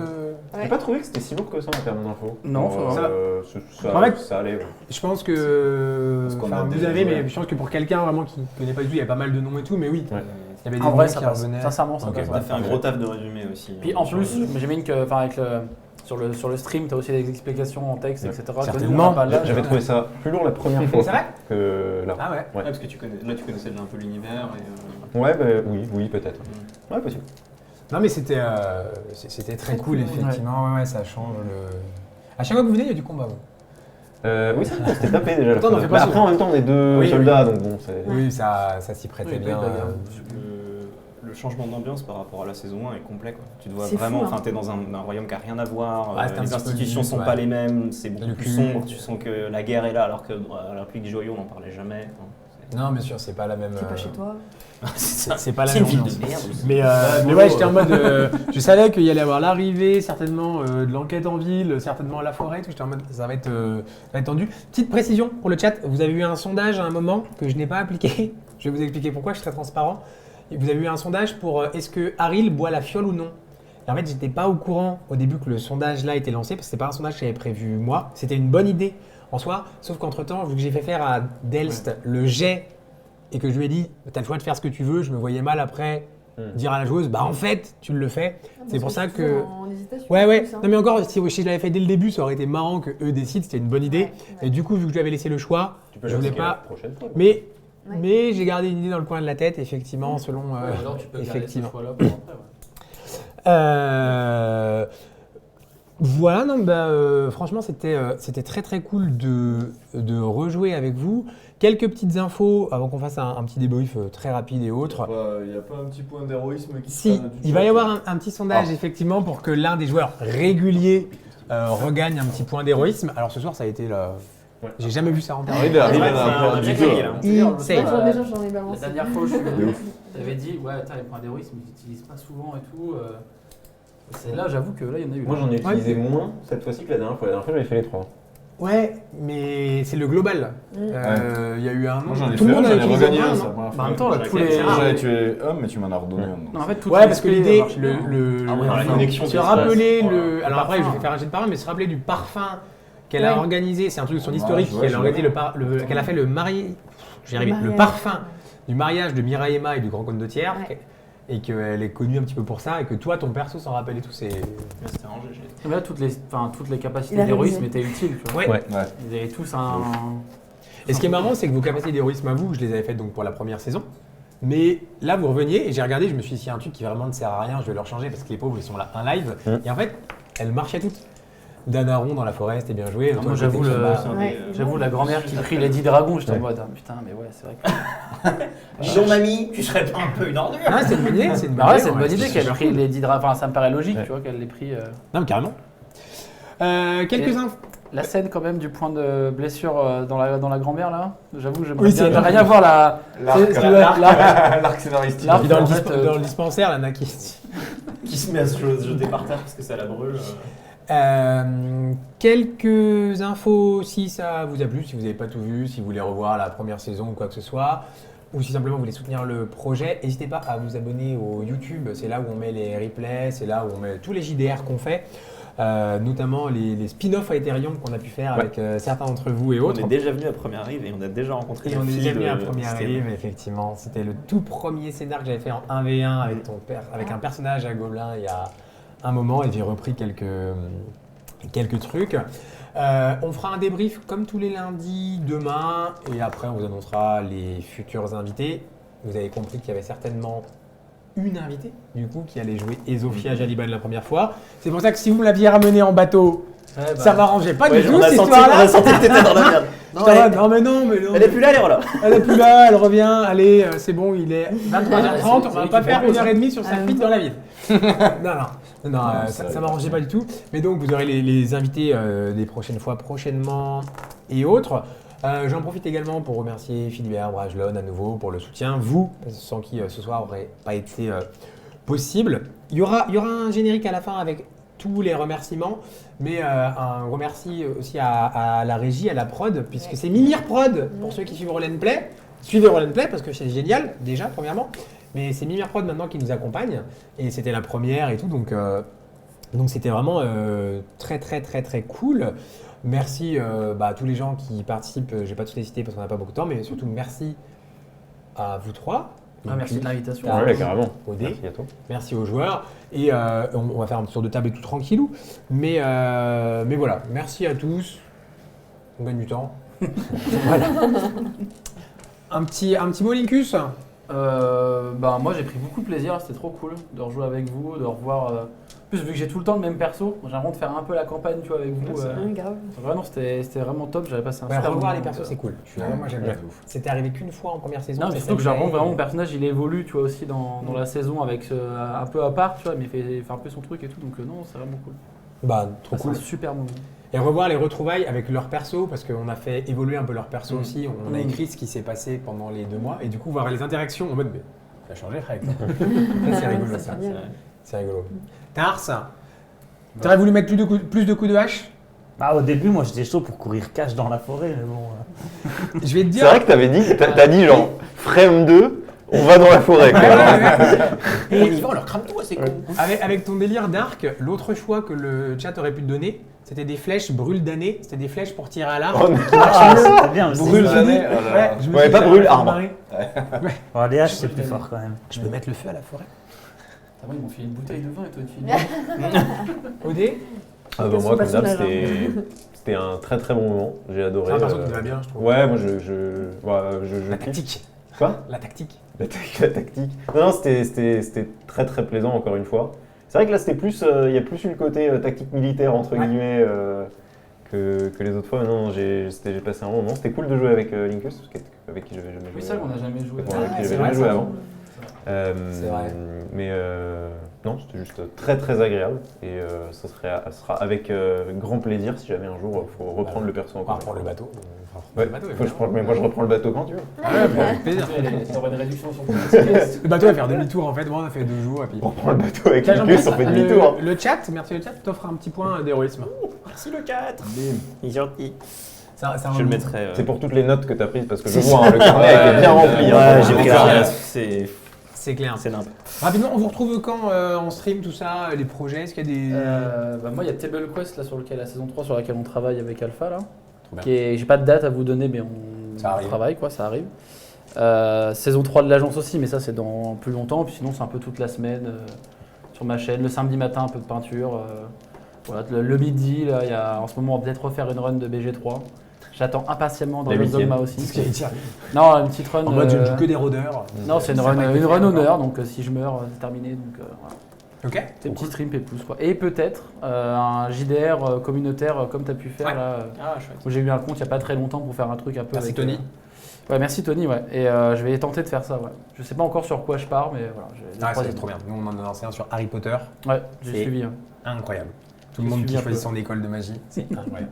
J'ai pas trouvé que c'était si lourd que ça en termes d'infos. Non, ça va. En fait, ça allait. Je pense que... Parce qu'on enfin, a vous déjà avez, joué. mais je pense que pour quelqu'un vraiment qui ne connaît pas du tout, il y a pas mal de noms et tout, mais oui. Ouais. Il y avait des En noms vrai, qui ça passe. revenaient. Sincèrement, ça Ok, passe. On a fait un gros taf de résumé aussi. Puis en plus, j'imagine que enfin, avec sur le stream, tu as aussi des explications en texte, Ouais. etc. que nous, Certainement. on a pas là. J'avais trouvé ça plus lourd la première fois C'est vrai que là. Ah ouais. Ouais, parce que tu connaissais déjà un peu l'univers. Et, Ouais, bah, oui, peut-être. Ouais, possible. Non mais c'était très cool effectivement, ouais, ça change le... À chaque fois que vous venez, il y a du combat. Ouais. Oui, ça, on s'était tapé déjà. Pourtant, on en fait pas Après, souvent. en même temps, on est deux Oui, soldats, donc bon, c'est. Oui, ça s'y prêtait Oui, bien. oui, bagarre. Le changement d'ambiance par rapport à la saison 1 est complet. Quoi. Tu te vois C'est vraiment, fou, hein. enfin, t'es dans un royaume qui n'a rien à voir, Ouais, c'est un les petit peu institutions limite, sont ouais. pas les mêmes, c'est beaucoup Le plus cul. sombre, tu sens que la guerre est là alors que à la République du Joyau on n'en parlait jamais. Enfin, Non, bien sûr, c'est pas la même... C'est pas chez toi. C'est pas la C'est même une ville ambiance. de merde. Mais ouais, j'étais en mode... je savais qu'il y allait avoir l'arrivée, certainement de l'enquête en ville, certainement à la forêt, tout. J'étais en mode, ça va être tendu. Petite précision pour le chat, vous avez eu un sondage à un moment que je n'ai pas appliqué. Je vais vous expliquer pourquoi, je suis très transparent. Et vous avez eu un sondage pour est-ce que Haril boit la fiole ou non. Et en fait, j'étais pas au courant au début que le sondage là était lancé, parce que c'était pas un sondage que j'avais prévu moi. C'était une bonne idée en soi, sauf qu'entre-temps, vu que j'ai fait faire à Delst le jet et que je lui ai dit, t'as le choix de faire ce que tu veux, je me voyais mal après dire à la joueuse, bah en fait, tu le fais. C'est pour ça que... En hésitation, Ouais. plus, hein. Non mais encore, si je l'avais fait dès le début, ça aurait été marrant que eux décident, c'était une bonne idée. Ouais. Et du coup, vu que je lui avais laissé le choix, Tu peux je voulais l'inscrire pas... la prochaine fois. Mais, Ouais. mais j'ai gardé une idée dans le coin de la tête, effectivement, selon... Alors tu peux garder ce effectivement. choix-là pour après. Ouais. Voilà, non, franchement, c'était très très cool de rejouer avec vous. Quelques petites infos avant qu'on fasse un petit débrief très rapide et autres. Il n'y a pas un petit point d'héroïsme qui Si, il va y avoir un petit sondage effectivement pour que l'un des joueurs réguliers regagne un petit point d'héroïsme. Alors ce soir, ça a été là. J'ai jamais vu ça en Il est arrivé Ouais, dans un c'est un du bien jeu. gagné, là. Insane. Déjà, j'en ai La balancé. dernière fois, De ouf. j'avais dit, ouais, attends, les points d'héroïsme, ils n'utilisent pas souvent et tout. C'est là, j'avoue que là, il y en a eu. Moi j'en ai utilisé moins cette fois-ci que la dernière fois. La dernière fois j'avais fait les 3. Ouais, mais c'est le global. Il y a eu un Moi j'en ai tout le fait monde un, a j'en ai utilisé regagné un, un, non ça première En fois. même temps, là, tous les. J'avais tué un, mais tu m'en as redonné un. donc. Non, en fait, toutes Ouais, les parce que spés l'idée, marchent bien. Ah ouais, dans la connexion se qui se rappeler passe. le. Alors après, je parfum. vais faire un jet de parole, mais se rappeler du parfum qu'elle a Ouais. organisé, c'est un truc de son Ouais, historique, ouais, qu'elle je a vois. organisé qu'elle a fait le mari, j'y arrive, le Mariage. parfum du mariage de Mireille Emma et du Grand Condottière, Ouais. et qu'elle est connue un petit peu pour ça, et que toi, ton perso s'en rappelle et tout, c'est. Mais c'était un jeu, j'ai- Mais là, toutes les capacités Il a d'héroïsme réalisé. étaient utiles. Tu vois. Ouais. Ouais. Ouais. Ils avaient tous un. Et ce qui est marrant, c'est que vos capacités d'héroïsme à vous, je les avais faites donc pour la première saison. Mais là, vous reveniez et j'ai regardé, je me suis dit, s'il y a un truc qui vraiment ne sert à rien, je vais leur changer parce que les pauvres, ils sont là un live. Et en fait, elles marchaient toutes. Danaron dans la forêt, c'était bien joué. moi, Toi, j'avoue, côté le- combat. C'est un Ouais. des, J'avoue, la grand-mère qui prie les 10 dragons, j'étais en mode, ah, putain, mais ouais, c'est vrai que. Dis donc, mamie, tu serais pas un peu une ordure? Ah, c'est une bonne idée, c'est une bonne Bah ouais, idée, c'est une ouais. bonne idée C'est qu'elle super prie cool. les 10 dragons. Enfin, ça me paraît logique, Ouais. tu vois, qu'elle les prie. Non, mais carrément. Quelques Et- infos. La scène, quand même, du point de blessure dans la grand-mère, là, j'avoue, j'aimerais Oui, bien. c'est- J'aimerais rien voir la. L'arc l'arc scénaristique. L'arc. Puis dans le, en fait, dans le dispensaire, la Naki. Qui se met à se jeter par terre parce que ça la brûle. Quelques infos si ça vous a plu, si vous n'avez pas tout vu, si vous voulez revoir la première saison ou quoi que ce soit, ou si simplement vous voulez soutenir le projet, n'hésitez pas à vous abonner au YouTube, c'est là où on met les replays, c'est là où on met tous les JDR qu'on fait, notamment les spin-offs à Ethereum qu'on a pu faire avec certains d'entre vous et On autres. est déjà venu à première rive et on a déjà rencontré Et la on est fille déjà venu à de première Steve. rive, effectivement. C'était le tout premier scénar que j'avais fait en 1v1 avec ton père, avec un personnage à Gobelin il y a un moment, et j'ai repris quelques trucs. On fera un débrief comme tous les lundis demain, et après on vous annoncera les futurs invités. Vous avez compris qu'il y avait certainement une invitée, du coup, qui allait jouer Ezofia Jalibal la première fois. C'est pour ça que si vous me l'aviez ramenée en bateau, ça m'arrangeait pas Ouais, du tout, on a cette senti histoire-là. que t'étais dans la merde. Non, J'étais en elle, mode, non mais non, mais non. elle est plus là, elle est là. Elle est plus là, elle revient, allez, c'est bon, il est 23h30, on va pas faire 1h30 sur sa fuite dans la ville. Non, ça m'arrangeait pas du tout. Mais donc, vous aurez les invités des prochaines fois, prochainement et autres. J'en profite également pour remercier Philibert Brajlon à nouveau pour le soutien. Vous, sans qui ce soir n'aurait pas été possible. Il y aura un générique à la fin avec tous les remerciements, mais un remercie aussi à la régie, à la prod, puisque c'est Mimir Prod pour ceux qui suivent Roll & Play. Suivez Roll & Play parce que c'est génial, déjà, premièrement. Mais c'est Mimir Prod maintenant qui nous accompagne, et c'était la première et tout, donc c'était vraiment très très très très cool. Merci à tous les gens qui participent, je vais pas tous les citer parce qu'on n'a pas beaucoup de temps, mais surtout merci à vous trois. Ah, merci de l'invitation. Ah, Ouais, carrément. Odé. Merci à toi. Merci aux joueurs, et on va faire un petit tour de table et tout tranquillou, mais voilà, merci à tous, on gagne du temps. Voilà. Un petit mot, Linkus. Moi j'ai pris beaucoup de plaisir, c'était trop cool de rejouer avec vous, de revoir. En plus, vu que j'ai tout le temps le même perso, j'ai l'impression de faire un peu la campagne, tu vois, avec vous. Grave. Vraiment, c'était vraiment top, j'avais passé un Ouais, super revoir moment, les persos, donc, c'est cool. Moi j'aime Ouais, bien. de ouf. C'était arrivé qu'une fois en première saison. Non, mais c'est surtout que celle-là, vraiment et- mon personnage il évolue, tu vois, aussi dans la saison avec un peu à part, tu vois, mais il fait un peu son truc et tout, donc non, c'est vraiment cool. Bah, trop C'est cool. un super moment. Et revoir les retrouvailles avec leurs persos, parce qu'on a fait évoluer un peu leurs persos aussi. On a écrit ce qui s'est passé pendant les 2 mois, et du coup, voir les interactions en mode, mais ça a changé, Fred. Ça, c'est rigolo, ça. bien. C'est rigolo. Tars, t'aurais voulu mettre plus de coups de hache? Bah, au début, moi j'étais chaud pour courir cash dans la forêt, mais bon. Je vais te C'est dire. vrai que t'avais dit, t'as dit genre, frame 2, on va dans la forêt. quoi. Et on y va, on leur crame tout, c'est con. Avec ton délire d'arc, l'autre choix que le chat aurait pu te donner, c'était des flèches brûle d'année, c'était des flèches pour tirer à l'arc. Oh non. Ah, c'était bien aussi. Brûle Je me dis- d'année, oh là là. je me Ouais, dis, pas ça brûle va arbre. marrer. Oh, les haches, c'est plus fort quand même. Je peux mettre le feu à la forêt. Ah ouais, ils m'ont filé une bouteille de vin et toi tu finis. Odé, Ah, bah, Son moi, comme d'hab, personnage, c'était un très très bon moment. J'ai adoré. c'est un perso qui te va bien, je trouve. Ouais, moi je La kiffe. tactique. Quoi La tactique. La tactique. Non, c'était très très plaisant encore une fois. C'est vrai que là, c'était plus, il y a plus eu le côté tactique militaire, entre guillemets, que les autres fois. Non, j'ai passé un bon moment. C'était cool de jouer avec Linkus, avec qui j'avais jamais joué. Oui, ça, on n'a jamais joué. Avec qui c'est j'avais vrai, jamais joué ça. avant. C'est vrai. Mais non, c'était juste très très agréable. Et ça sera avec grand plaisir si jamais un jour il faut reprendre le perso On encore. va reprendre le bateau. Ouais, mais moi je reprends le bateau quand tu veux. Avec plaisir. T'auras une réduction sur ton ticket. Le bateau va faire demi-tour en fait. Moi, on a fait 2 jours. Et puis... On reprend le bateau avec Tiens, Linkus, on fait demi-tour. Le chat, merci le chat, t'offre un petit point d'héroïsme. Merci le 4. Il est gentil. Je le mettrai. C'est pour toutes les notes que tu as prises parce que je C'est vois hein, le carnet Ouais, est bien rempli. ouais, hein, j'ai pour pris le ça. carnet. C'est clair. C'est nimp. Rapidement, on vous retrouve quand on stream tout ça, les projets, est-ce qu'il y a des... Moi, il y a Table Quest là, sur lequel, la saison 3 sur laquelle on travaille avec Alpha. Là, bien. j'ai pas de date à vous donner, mais Ça on arrive. travaille, quoi, ça arrive. Saison 3 de l'agence aussi, mais ça c'est dans plus longtemps. Puis sinon, c'est un peu toute la semaine sur ma chaîne. Le samedi matin, un peu de peinture. Voilà, le midi, là, il y a en ce moment, on va peut-être refaire une run de BG3. J'attends impatiemment dans La le huitième. Dogma aussi. C'est ce qu'il allait dire. Non, une petite run. En mode, je ne joue que des rôdeurs. Non, c'est une C'est pas run été fait honneur, encore. donc si je meurs, c'est terminé. Donc, voilà. Ok. Des petits streams pépouses, quoi. Et peut-être un JDR communautaire comme tu as pu faire Ouais. là. Ah, chouette. Où j'ai eu un compte il n'y a pas très longtemps pour faire un truc un peu. Merci avec, Tony. Ouais, merci Tony, ouais. Et je vais tenter de faire ça, ouais. Je sais pas encore sur quoi je pars, mais voilà. J'ai Ah, trois c'est idées. trop bien. Nous, on en a lancé un sur Harry Potter. Ouais, j'ai Et- suivi. Hein. Incroyable. Tout le J'ai monde qui suivi un choisit peu. son école de magie. C'est incroyable.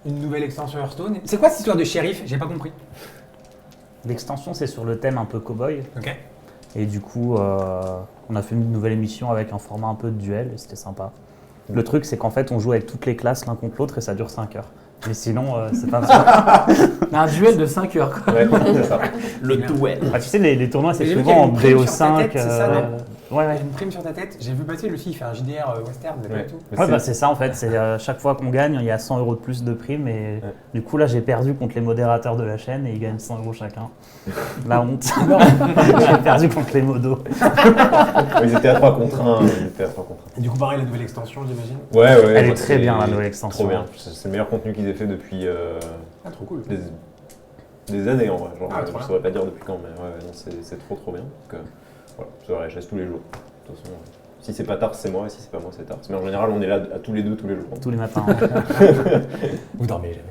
Une nouvelle extension Hearthstone. C'est quoi cette histoire de shérif? J'ai pas compris. L'extension, c'est sur le thème un peu cow-boy. Ok. Et du coup, on a fait une nouvelle émission avec un format un peu de duel et c'était sympa. Le truc, c'est qu'en fait, on joue avec toutes les classes l'un contre l'autre et ça dure 5 heures. Mais sinon, c'est pas ça. Un duel de 5 heures, quoi. Ouais, c'est ça. Le duel. Ah, tu sais, les tournois, c'est J'ai vu souvent en qu'il y a une prime sur ta BO5. tête, c'est ça, non ouais, ouais. Une prime sur ta tête. J'ai vu passer, Lucie, il fait un JDR western, mais pas Ouais. du tout. Ouais, bah, c'est ça en fait. C'est chaque fois qu'on gagne, il y a 100 € de plus de prime. Et Ouais. du coup, là, j'ai perdu contre les modérateurs de la chaîne et ils gagnent 100 € chacun. La honte. J'ai perdu contre les modos. Ils étaient à 3 contre 1. Et du coup, pareil, la nouvelle extension, j'imagine. Ouais, Elle est moi, très c'est bien, la nouvelle extension. Trop bien. C'est le meilleur contenu qu'ils aient fait depuis Ah, trop cool. des années en vrai. Genre, Ah, trop je bien. saurais pas dire depuis quand, mais ouais, non, c'est trop bien. Donc, voilà, c'est vrai, je laisse tous les jours. De toute façon, si c'est pas tard, c'est moi, et si c'est pas moi, c'est tard. Mais en général, on est là à tous les deux, tous les jours. Tous les matins. Vous dormez jamais.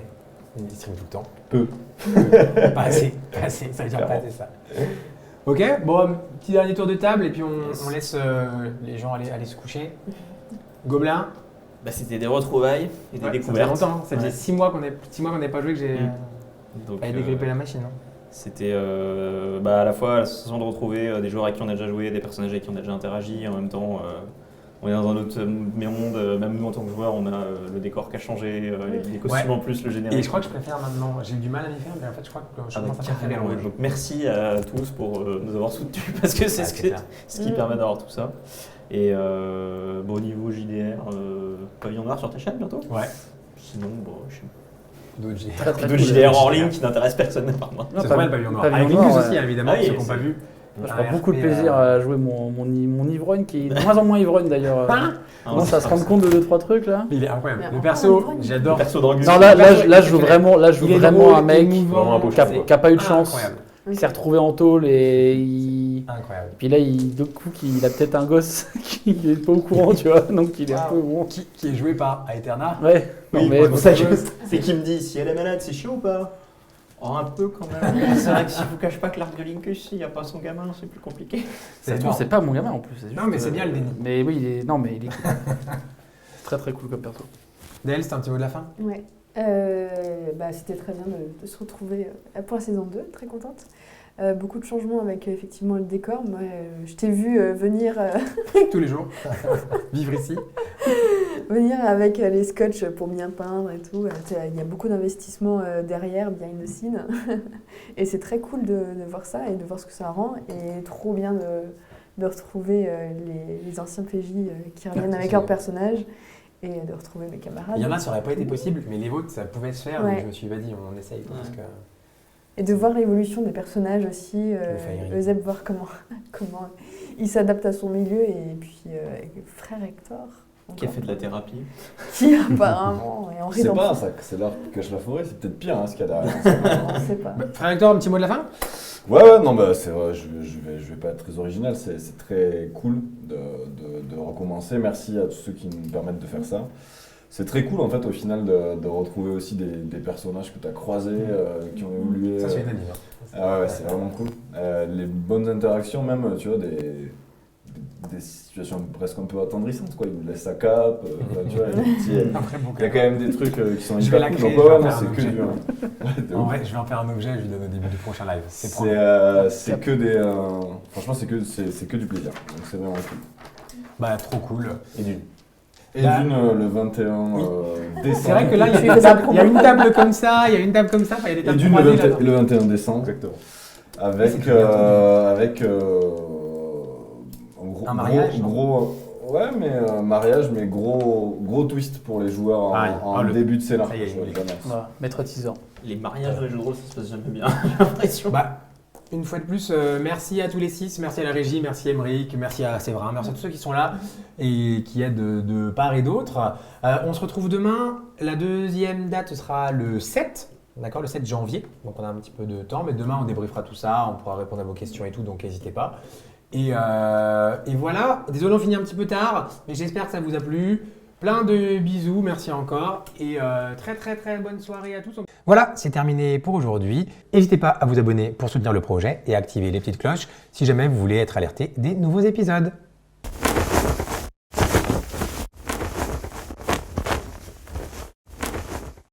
Il stream tout le temps. Peu. Pas assez. Pas assez. Ça veut dire pas Clairement. assez ça. Ok, bon, petit dernier tour de table et puis on, Yes. on laisse les gens aller se coucher. Gobelin. Bah, c'était des retrouvailles et des Ouais, découvertes. Ça fait longtemps, hein. Ça faisait Ouais. 6 mois qu'on n'a pas joué que j'ai Donc, failli dégripper la machine. Hein. C'était bah, à la fois la sensation de retrouver des joueurs avec qui on a déjà joué, des personnages avec qui on a déjà interagi, et en même temps on est dans un autre monde, même nous en tant que joueurs on a le décor qui a changé, les costumes en plus, le générique. Et je crois que je préfère maintenant. J'ai eu du mal à m'y faire, mais en fait je crois que je Ah, commence à préférer carrément, le ouais. jeu. Donc merci à tous pour nous avoir soutenus parce que c'est Ouais, ce, c'est que- clair. ce qui permet d'avoir tout ça. Et bon, au niveau JDR, pavillon noir sur ta chaîne bientôt. Ouais. Sinon, bon, je sais D'autres JDR. Très, très pas. De cool. JDR en ligne qui n'intéresse personne à part moi. Non, C'est pas- vrai le pavillon noir. pavillon Avec noir, Linkus ouais. aussi, évidemment, Ah oui, ceux qui n'ont pas c'est- vu. Moi, je Un prends beaucoup de RP, plaisir à jouer mon ivrogne qui est de moins en moins ivrogne d'ailleurs. Hein Commence à se rendre compte de 2-3 trucs là. Il est incroyable. Mais Le encore perso, un Le j'adore. perso d'Angus. Non, là, je joue vraiment, Il est vraiment drôle, un mec émouvant, vraiment un beau qui a, choix. qui a pas eu de chance, Incroyable. qui s'est retrouvé en tôle et Incroyable. puis là, de coup, il a peut-être un gosse qui est pas au courant, tu vois, donc il est un peu bon. Qui est joué par Aeterna. Ouais, non, Oui, mais pour pour ça, votre gosse. C'est qui me dit si elle est malade, c'est chiant ou pas? Oh, un peu quand même. C'est vrai que si je vous cache pas que l'arc de Linkus, s'il n'y a pas son gamin, c'est plus compliqué. C'est c'est mort. c'est pas mon gamin en plus. Juste, Non, mais c'est bien le déni. Mais oui, non, mais il est cool. C'est très très cool comme perso. Del, c'est un petit mot de la fin. Ouais. C'était très bien de se retrouver pour la saison 2, très contente. Beaucoup de changements avec effectivement le décor. Moi, je t'ai vu venir, Tous les jours. Vivre ici. venir avec les scotch pour bien peindre et tout. Il y a beaucoup d'investissements derrière, behind the scene. Et c'est très cool de voir ça et de voir ce que ça rend. Et trop bien de retrouver les anciens PJ qui reviennent Ouais, avec c'est leurs bien. personnages et de retrouver mes camarades. Il y en a, ça aurait pas été possible, mais les vôtres, ça pouvait se faire. Ouais. Donc je me suis dit, vas-y, on essaye. Parce que... Et de voir l'évolution des personnages aussi, Fairy. Euseb, voir comment il s'adapte à son milieu, et puis frère Hector, Qui a fait de la thérapie. qui apparemment est en C'est pas rédemption. ça, c'est l'arbre qui cache la forêt, c'est peut-être pire hein, ce qu'il y a derrière. On sait pas. Frère Hector, un petit mot de la fin. Ouais, non, bah, c'est vrai, je vais pas être très original, c'est très cool de recommencer. Merci à tous ceux qui nous permettent de faire ça. C'est très cool en fait au final de retrouver aussi des personnages que tu as croisés, qui ont évolué. Ça, c'est unanime. Ah ouais, c'est vraiment cool. Les bonnes interactions, même, tu vois, des situations presque un peu attendrissantes, quoi. Il laisse sa cape, tu vois, il y a quand même des trucs qui sont Je vais hyper la cool. créer, Donc, je vais ouais, en non, faire un c'est que objet. du. Ouais, de En ouf. vrai, je vais en faire un objet, je lui donne au début du prochain live. C'est promis. C'est que des. Franchement, c'est que du plaisir. Donc c'est vraiment cool. Bah, trop cool. Et d'une. Et Là- d'une, le 21 décembre. C'est vrai que là, il y a Tu une fais sa table, il y a une table comme ça, il y a une table comme ça, enfin, il y a des Et tables d'une, croisées là. le 21 décembre. Exactement. Avec, C'est bien, Un mariage, ouais, mais mariage, mais gros twist pour les joueurs en, Ah, en le- début de scénar. ça y est, Je vois, il- jamais. Voilà, maître teaser. Les mariages dans les jeux de rôle, ça se passe jamais bien, j'ai l'impression. Bah, une fois de plus, merci à tous les 6, merci à la régie, merci à Émeric, merci à Séverin, merci à tous ceux qui sont là et qui aident de part et d'autre. On se retrouve demain. La deuxième date ce sera le 7, d'accord, le 7 janvier. Donc on a un petit peu de temps, mais demain on débriefera tout ça, on pourra répondre à vos questions et tout, donc n'hésitez pas. Et voilà, désolé on finit un petit peu tard, mais j'espère que ça vous a plu. Plein de bisous, merci encore et très très très bonne soirée à tous. Voilà, c'est terminé pour aujourd'hui. N'hésitez pas à vous abonner pour soutenir le projet et à activer les petites cloches si jamais vous voulez être alerté des nouveaux épisodes.